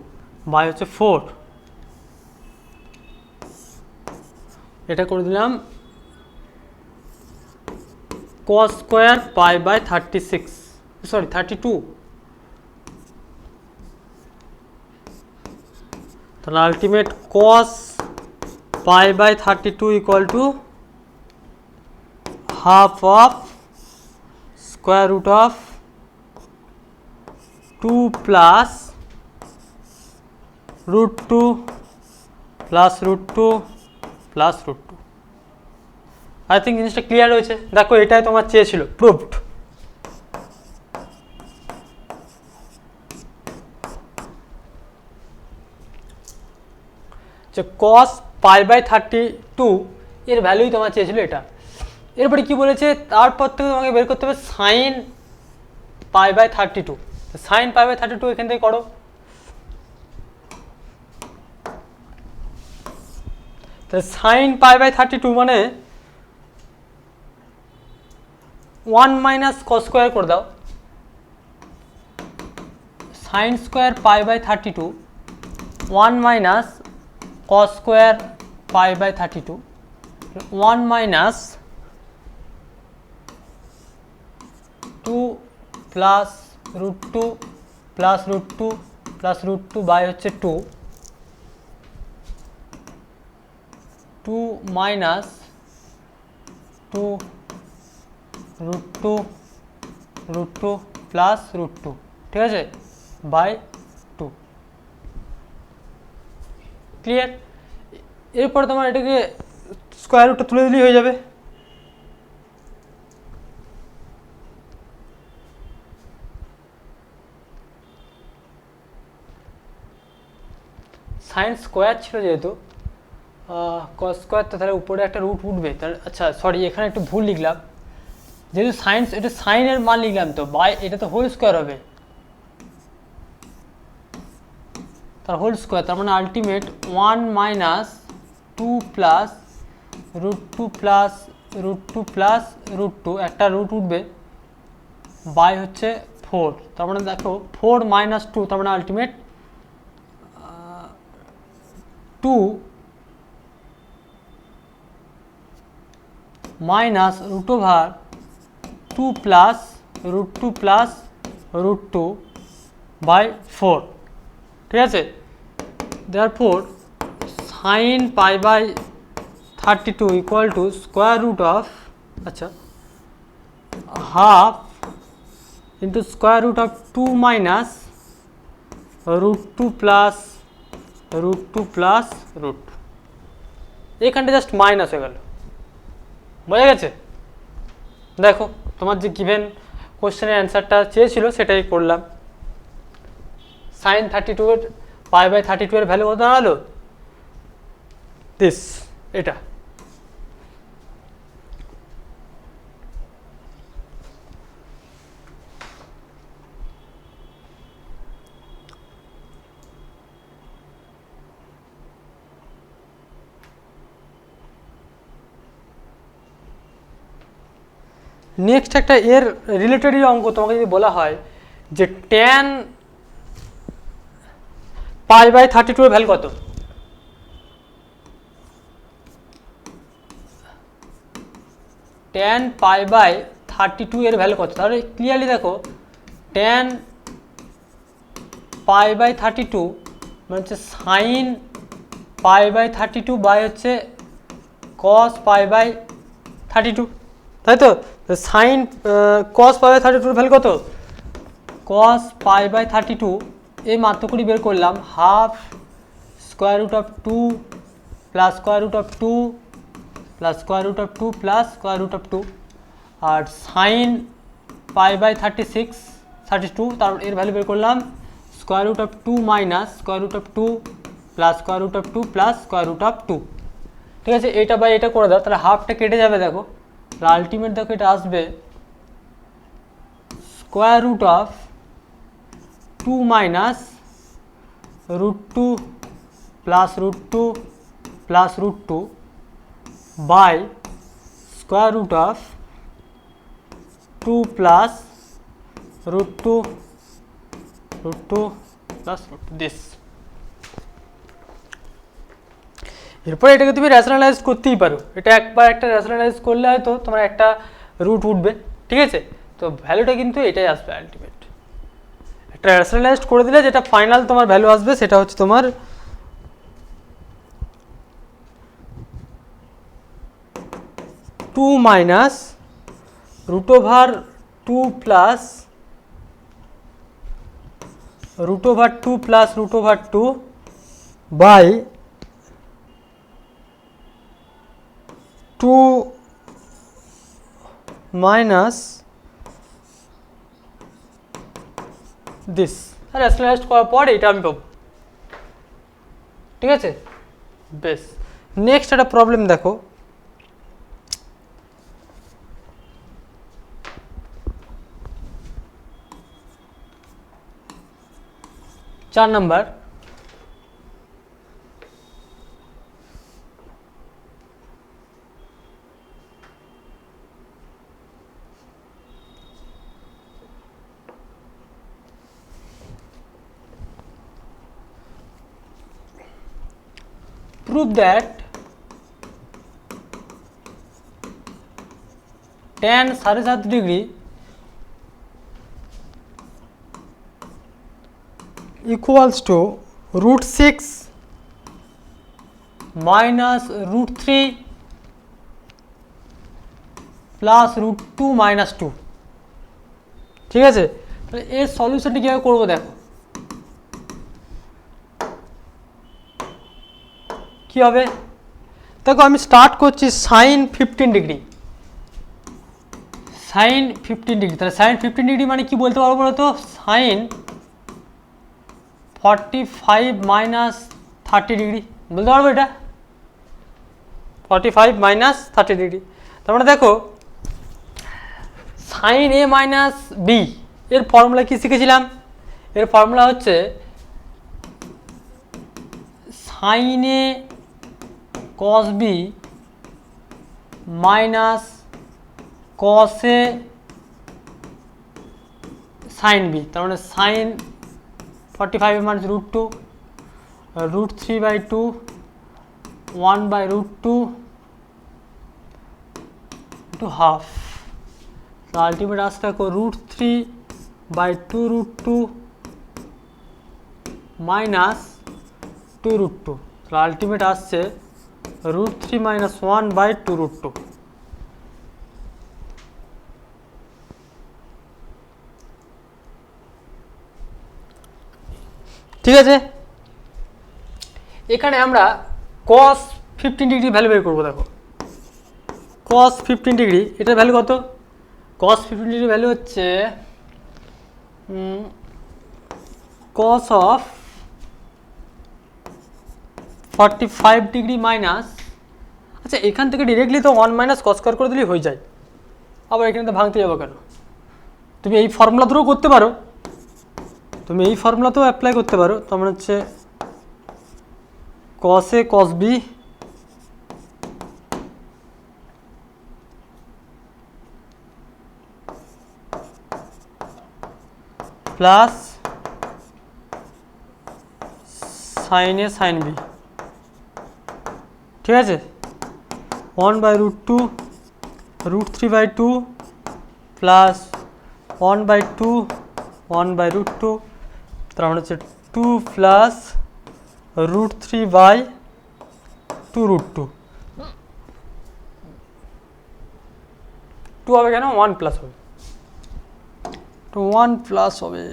বাই হচ্ছে 4। এটা করে দিলাম cos স্কোয়ার π/36, সরি 32। তাহলে ultimate cos pi by 32 equal to half of square root of 2 plus root 2 plus root 2 plus root 2। I think জিনিসটা ক্লিয়ার হয়েছে। দেখো এটাই তোমার চেয়েছিল, প্রুভড। যে কস পাই বাই 32 এর ভ্যালুই তোমার চেয়েছিল এটা। এরপরে কি বলেছে, তারপর থেকে তোমাকে বের করতে হবে sine pi by 32। Sine pi by 32 এখান থেকে করো। তো সাইন পাই বাই 32 মানে 1 মাইনাস কস স্কোয়ার করে দাও। Sine square pi by 32 1 minus cos square pi by 32 1 minus 2 plus root 2 plus root 2 plus root 2 by হচ্ছে 2 minus 2 root 2 plus root 2, ঠিক আছে, by 2। ক্লিয়ার? এরপর তোমার এটাকে স্কোয়ার রুটটা তুলে দিলেই হয়ে যাবে। সাইন স্কোয়ার ছিল যেহেতু কস স্কোয়ার, তো তাহলে উপরে একটা রুট উঠবে। তাহলে আচ্ছা সরি, এখানে একটু ভুল লিখলাম, যেহেতু সাইন্স এটা সাইনের মান লিখলাম, তো বাই এটা তো হোল স্কোয়ার হবে, তার হোল স্কোয়ার, তার মানে ultimate 1 minus 2 plus root 2 plus root 2 plus root 2, একটা রুট উঠবে, বাই হচ্ছে 4। তার মানে দেখো 4 মাইনাস 2, তার মানে ultimate 2 minus root over 2 plus root 2 plus root 2 by 4, ঠিক আছে। therefore sin pi by 32 equal to square root of আচ্ছা half into square root of 2 minus root 2 plus root 2 plus root। এখানটা জাস্ট মাইনাস হয়ে গেল, বোঝা গেছে? দেখো তোমার যে গিভেন কোশ্চেনের অ্যান্সারটা চেয়েছিল সেটাই করলাম। সাইন 32 এর পাই বাই 32 এর ভ্যালু কত দাঁড়ালো? দিস, এটা। নেক্সট একটা এর রিলেটেডই অঙ্ক, তোমাকে যদি বলা হয় যে ট্যান পাই বাই 32 এর ভ্যালু কত? ট্যান পাই বাই 32 এর ভ্যালু কত? তাহলে ক্লিয়ারলি দেখো ট্যান পাই বাই 32 মানে হচ্ছে সাইন পাই বাই 32 বাই হচ্ছে কস পাই বাই 32, তাই তো? সাইন কস পাই বাই 32 এর ভ্যালু কত? কস পাই বাই 32 এই মাত্র করে বের করলাম, half square root of 2 plus square root of 2 plus square root of 2 plus square root of 2। আর সাইন পাই বাই 32 তার এর ভ্যালু বের করলাম square root of 2 minus square root of 2 plus square root of 2 plus square root of 2, ঠিক আছে। এটা by এটা করে দাও, তাহলে হাফটা কেটে যাবে। দেখো আলটিমেট দেখো এটা আসবে square root of 2 minus root 2 plus root 2 plus root 2 by square root of 2 plus root 2 plus root this. এরপরে এটাকে তুমি র্যাশনালাইজ করতেই পারো, এটা একবার একটা র্যাশনালাইজ করলে হয়তো তোমার একটা রুট উঠবে, ঠিক আছে। তো ভ্যালুটা কিন্তু এটাই আসবে আলটিমেট। একটা র্যাশনালাইজ করে দিলে যেটা ফাইনাল তোমার ভ্যালু আসবে সেটা হচ্ছে তোমার 2 minus √2 plus √2 plus √2 by 2 minus this, rationalised করার পর এটা আমি পাবো। ঠিক আছে, বেশ। নেক্সট একটা প্রবলেম দেখো, চার number. Prove that tan 7.5 degree equals to √6 minus √3 plus √2 minus 2। ঠিক আছে, তাহলে এর সলিউশনটি কীভাবে করবো দেখো। কী হবে দেখো, আমি স্টার্ট করছি সাইন 15 ডিগ্রি, সাইন 15 ডিগ্রি। তাহলে সাইন 15 ডিগ্রি মানে কি বলতে পারবো বলো তো, সাইন 45 মাইনাস 30 ডিগ্রি বলতে পারবো, এটা 45 মাইনাস 30 ডিগ্রি। তার মানে দেখো সাইন এ মাইনাস বি এর ফর্মুলা কি শিখেছিলাম, এর ফর্মুলা হচ্ছে সাইন এ কস বি মাইনাস কস এ সাইন বি। তার মানে সাইন 45 মাইনাস √2 √3/2 1/√2 to half। তো আলটিমেট আসতে থাকো √3/2√2 মাইনাস 2√2। তো আলটিমেট আসছে √3 মাইনাস 1/2√2। ঠিক আছে, এখানে আমরা cos 15 ডিগ্রি ভ্যালু বের করবো। দেখো cos 15 ডিগ্রি এটার ভ্যালু কত, cos 15 ডিগ্রি ভ্যালু হচ্ছে cos অফ 45 ডিগ্রি মাইনাস, আচ্ছা এখান থেকে ডিরেক্টলি তো 1 মাইনাস cos স্কয়ার করে দিলেই হয়ে যায়, আবার এখানে তো ভাঙতে যাবো কেন। তুমি এই ফর্মুলা ধরেও করতে পারো, তুমি এই ফর্মুলাতেও অ্যাপ্লাই করতে পারো। তো আমরা হচ্ছে cos a cos b plus sin a sin b। ঠিক আছে, 1/√2 √3/2 প্লাস 1/2 1/√2। তার মানে হচ্ছে 2 প্লাস √3/2√2। 2 হবে কেন, 1 প্লাস হবে, তো 1 প্লাস হবে।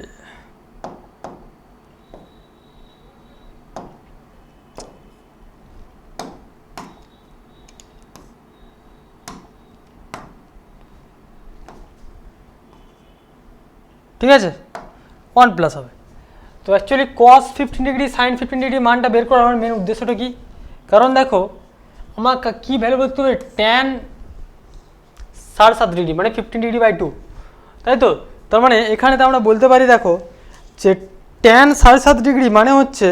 ঠিক আছে, 1 প্লাস হবে। তো actually cos 15 degree sine 15 degree মানটা বের করার আমার মেন উদ্দেশ্যটা কি, কারণ দেখো আমার কী ভ্যালু বলতে হবে, tan 7.5 ডিগ্রি মানে 15°/2, তাই তো। তার মানে এখানে তো আমরা বলতে পারি দেখো যে tan 7.5 ডিগ্রি মানে হচ্ছে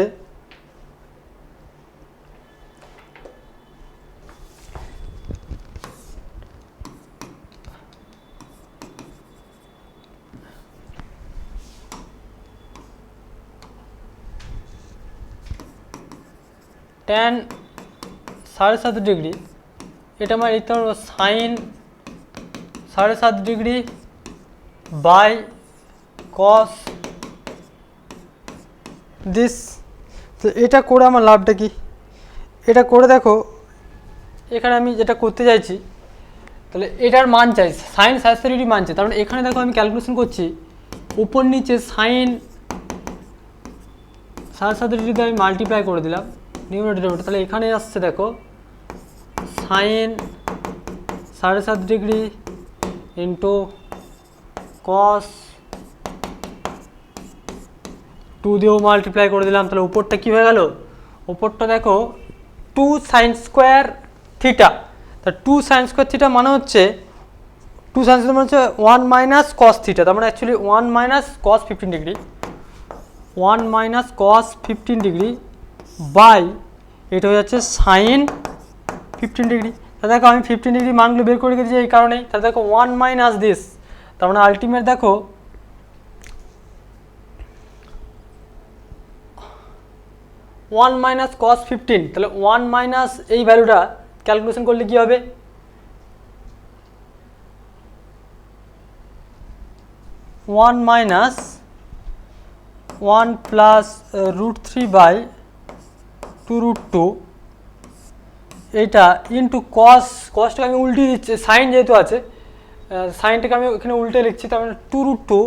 tan 7.5 ডিগ্রি, এটা আমরা লিখতে পারবো sine 7.5 degree by cos this. তো এটা করে আমার লাভটা কি, এটা করে দেখো এখানে আমি যেটা করতে চাইছি তাহলে এটার মান চাই, সাইন 60 ডিগ্রি মান চাই। তার মানে এখানে দেখো আমি ক্যালকুলেশন করছি, উপর নিচে সাইন 60 ডিগ্রি দিয়ে আমি মাল্টিপ্লাই করে দিলাম নিউমারেটর, তাহলে এখানে আসছে দেখো সাইন 7.5 ডিগ্রি ইন্টু কস 2 দিয়েও মাল্টিপ্লাই করে দিলাম। তাহলে উপরটা কী হয়ে গেল, উপরটা দেখো 2 সাইন স্কোয়ার থিটা। তা 2 সাইন স্কোয়ার থিটা মানে হচ্ছে 2 সাইন স্কোয়ার মানে হচ্ছে 1 মাইনাস কস থিটা, তার মানে actually 1 minus cos 15 degree, 1 minus cos 15 degree by এটা হয়ে যাচ্ছে সাইন 15 ডিগ্রি। তা দেখো আমি 15 ডিগ্রি মানগুলো বের করে রেখেছি এই কারণেই। তা দেখো 1 মাইনাস দিস, তার মানে আলটিমেট দেখো 1 মাইনাস কস 15, তাহলে 1 মাইনাস এই ভ্যালুটা ক্যালকুলেশন করলে কি হবে, 1 মাইনাস 1 প্লাস √3 বাই 2√2 এইটা ইন্টু কসটাকে আমি উল্টে দিচ্ছি, সাইন যেহেতু আছে সাইনটাকে আমি এখানে উল্টে লিখছি, তার মানে 2√2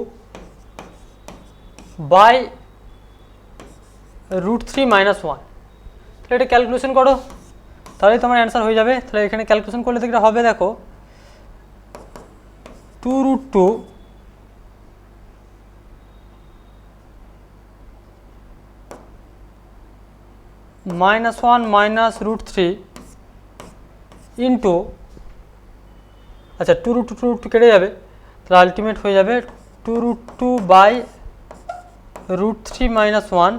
বাই √3 মাইনাস 1। তাহলে এটা ক্যালকুলেশন করো, তাহলে তোমার অ্যান্সার হয়ে যাবে। তাহলে এখানে ক্যালকুলেশন করলে দেখতে হবে দেখো 2√2 মাইনাস 1 মাইনাস √3 ইন্টু, আচ্ছা 2√2 কেটে যাবে, তাহলে আলটিমেট হয়ে যাবে 2√2 বাই √3 মাইনাস 1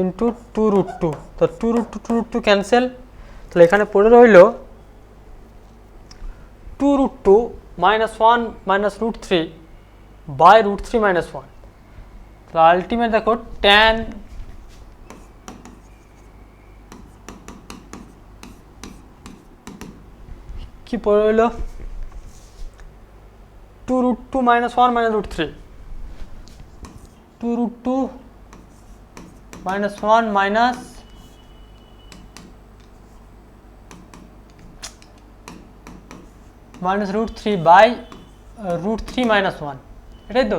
ইন্টু 2√2। তো 2√2 ক্যান্সেল, তাহলে এখানে পড়ে রইল 2√2 মাইনাস 1 মাইনাস √3 বাই √3 মাইনাস 1। তাহলে আলটিমেট দেখো ট্যান কি পড়ে রইল 2√2 minus 1 minus √3, 2√2 minus 1 minus √3 by √3 minus 1, এটাই তো।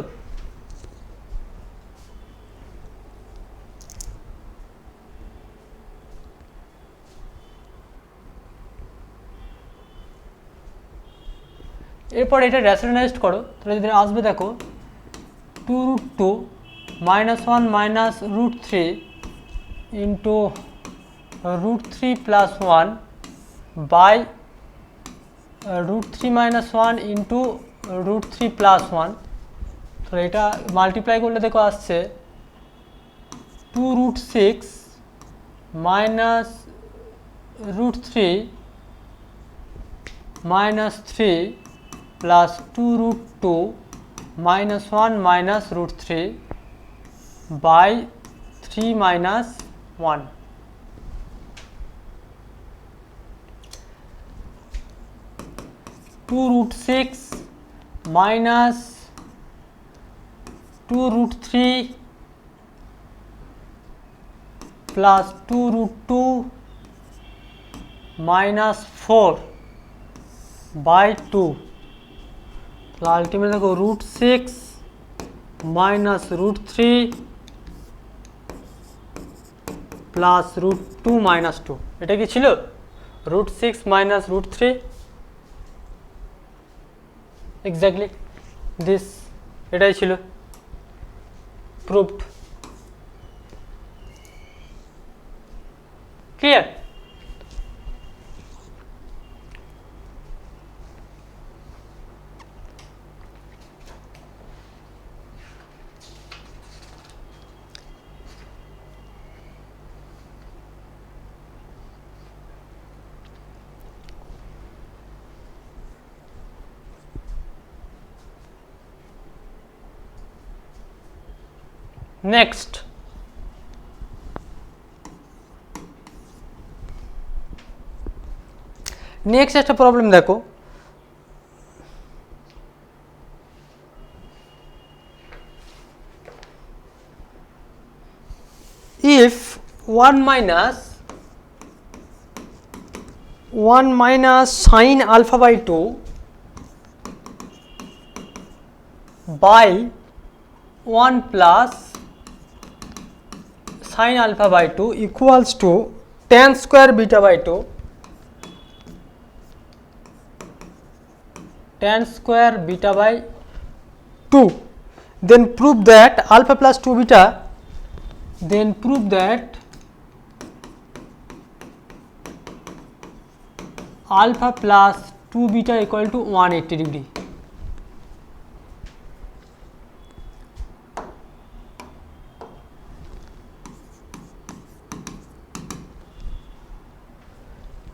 এরপর এটা রেশনালাইজড করো, তাহলে যদি আসবে দেখো 2√2 minus 1 minus √3 into √3 plus 1 by √3 minus 1 into √3 plus 1। তাহলে এটা মাল্টিপ্লাই করলে দেখো আসছে 2√6 minus √3 minus 3 plus 2√2 minus 1 minus √3 by 3 minus 1। (2√6 minus 2√3 plus 2√2 minus 4 by 2). तो अल्टीमेट देखो √6 minus √3 plus √2 minus 2। এটা কি ছিল √6 minus √3, এক্স্যাক্টলি দিস, এটাই ছিল প্রুভড। ক্লিয়ার? নেক্সট একটা প্রবলেম দেখো, if 1 minus 1 minus sine alpha by 2 by 1 plus sine alpha by 2 equals to tan square beta by 2 tan square beta by 2. Then prove that alpha plus 2 beta, then prove that alpha plus 2 beta equal to 180 degree.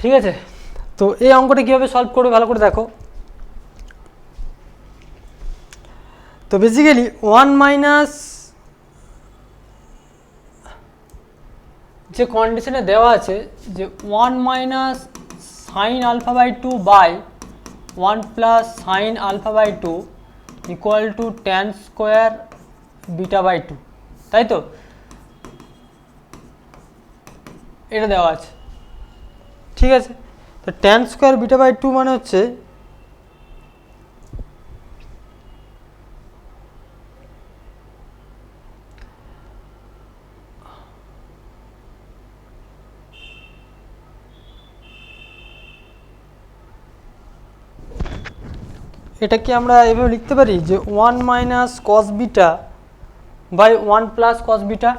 ঠিক আছে, তো এই অঙ্কটা কিভাবে solve করবে ভালো করে দেখো। তো বেসিক্যালি 1 মাইনাস যে কন্ডিশনে দেওয়া আছে যে 1 minus sine alpha by 2 by 1 plus sine alpha by 2 equal to tan square beta by 2, তাই তো এটা দেওয়া আছে। ঠিক আছে, তো ট্যান স্কোয়ার বিটা বাই 2 মানে হচ্ছে এটা কি আমরা এভাবে লিখতে পারি যে 1 minus cos beta by 1 plus cos beta,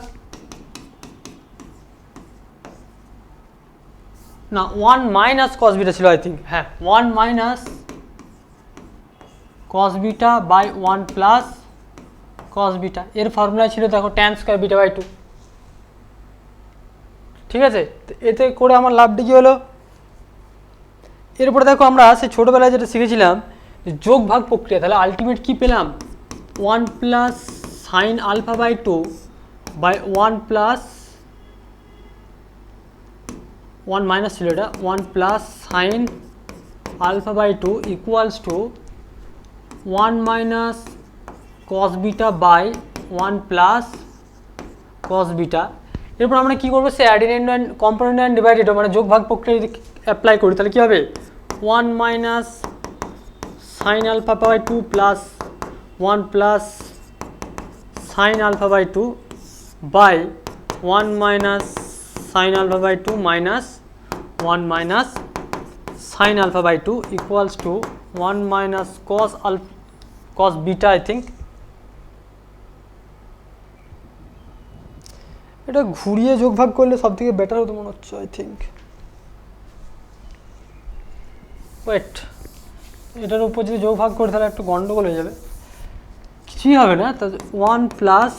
না 1 মাইনাস কস বিটা ছিল আই থিঙ্ক, হ্যাঁ 1 minus cos beta by 1 plus cos beta, এর ফর্মুলা ছিল দেখো ট্যান স্কোয়ার বিটা বাই 2। ঠিক আছে, এতে করে আমার লাভটি কী হলো, এরপরে দেখো আমরা সেই ছোটোবেলায় যেটা শিখেছিলাম যোগ ভাগ প্রক্রিয়া, তাহলে আলটিমেট কি পেলাম 1 plus sine alpha by 2 by 1 plus 1 minus ছিল এটা 1 plus sine alpha by 2 equals to 1 minus cos beta by 1 plus cos beta. এরপর আমরা কী করবো, সে addend and component and divided মানে যোগ ভাগ প্রক্রিয়া যদি অ্যাপ্লাই করি তাহলে কী হবে 1 minus sine alpha by 2 plus 1 plus sine alpha by 2 by 1 minus sine alpha by 2 minus 1 minus sine alpha by 2 equals to 1 minus cos beta I think. এটা ঘুরিয়ে যোগ ভাগ করলে সব থেকে বেটার হতো মনে হচ্ছে আই থিঙ্ক। ওয়েট, এটার উপর যদি যোগ ভাগ করি তাহলে একটু গন্ডগোল হয়ে যাবে, কিছুই হবে না। তো 1 plus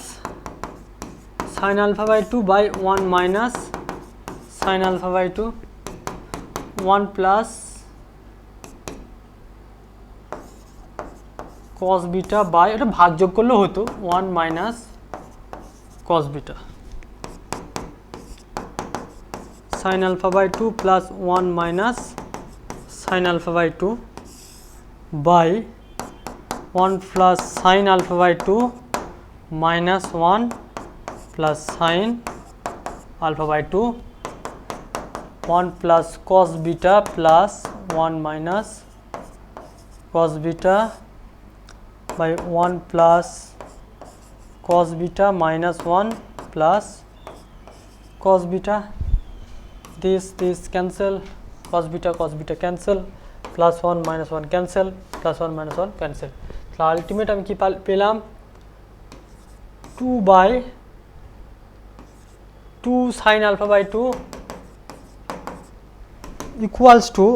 sine alpha by 2 by 1 minus sine alpha by 2 1 plus cos beta by, এটা ভাগ যোগ করলেও হতো 1 minus cos beta sine alpha by 2 plus 1 minus sine alpha by 2 by 1 plus sine alpha by 2 minus 1 plus sine alpha by 2 1 plus cos beta plus 1 minus cos beta by 1 plus cos beta minus 1 plus cos beta, this cancel, cos beta cancel, plus 1 minus 1 cancel, plus 1 minus 1 cancel। তো আলটিমেট আমি কি পেলাম 2 by 2 sine alpha by 2 equals to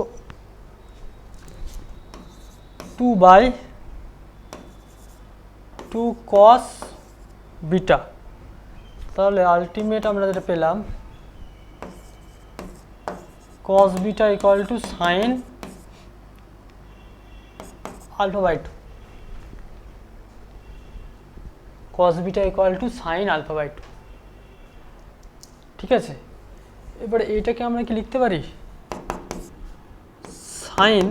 2 by 2 cos beta. তাহলে আলটিমেট আমরা যেটা পেলাম cos beta equal to sine alpha by 2, cos beta equal to sine alpha by 2। ঠিক আছে, এবারে এইটাকে আমরা কি লিখতে পারি sine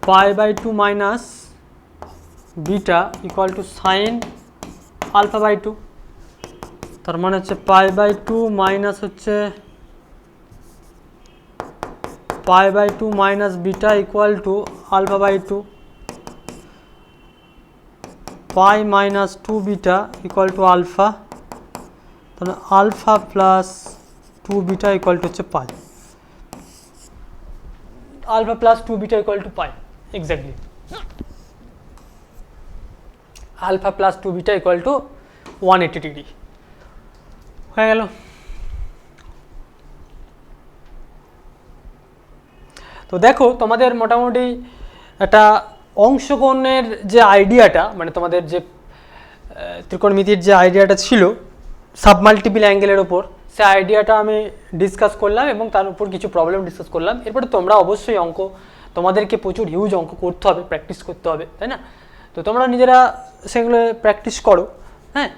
pi by 2 minus beta equal to sine alpha by 2, তার মানে হচ্ছে পাই বাই 2 মাইনাস হচ্ছে π/2 minus beta equal to α/2, pi minus 2 beta equal to alpha, তাহলে alpha plus 2 beta equal to হচ্ছে pi, alpha plus 2 beta equal to pi, exactly alpha plus 2 beta equal to 180 degree হয়ে গেল। তো দেখো তোমাদের মোটামুটি একটা অংশকোণের যে আইডিয়াটা, মানে তোমাদের যে ত্রিকোণমিতির যে আইডিয়াটা ছিল সাবমাল্টিপল অ্যাঙ্গেলের ওপর, সেই আইডিয়াটা আমি ডিসকাস করলাম এবং তার উপর কিছু প্রবলেম ডিসকাস করলাম। এরপরে তোমরা অবশ্যই অঙ্ক, তোমাদেরকে প্রচুর হিউজ অঙ্ক করতে হবে, প্র্যাকটিস করতে হবে, তাই না? তো তোমরা নিজেরা সেগুলো প্র্যাকটিস করো, হ্যাঁ।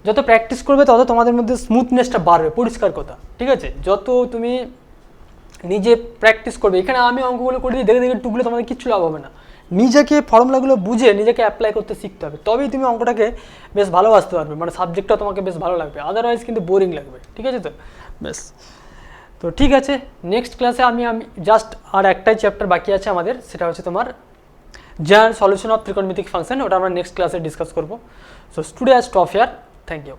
যত প্র্যাকটিস করবে তত তোমাদের মধ্যে স্মুথনেসটা বাড়বে, পরিষ্কার কথা, ঠিক আছে? যত তুমি নিজে প্র্যাকটিস করবে, এখানে আমি অঙ্কগুলো করে দিই, দেখে দেখে টুকলে তোমাদের কিচ্ছু লাভ হবে না। নিজেকে ফর্মুলাগুলো বুঝে নিজেকে অ্যাপ্লাই করতে শিখতে হবে, তবেই তুমি অঙ্কটাকে বেশ ভালোবাসতে পারবে, মানে সাবজেক্টটা তোমাকে বেশ ভালো লাগবে, আদারওয়াইজ কিন্তু বোরিং লাগবে, ঠিক আছে? তো বেশ, তো ঠিক আছে, নেক্সট ক্লাসে আমি জাস্ট আর একটাই চ্যাপ্টার বাকি আছে আমাদের, সেটা হচ্ছে তোমার জেনারেল সলিউশন অফ ত্রিকোণমিতিক ফাংশন, ওটা আমরা নেক্সট ক্লাসে ডিসকাস করবো। So today I stop here, thank you.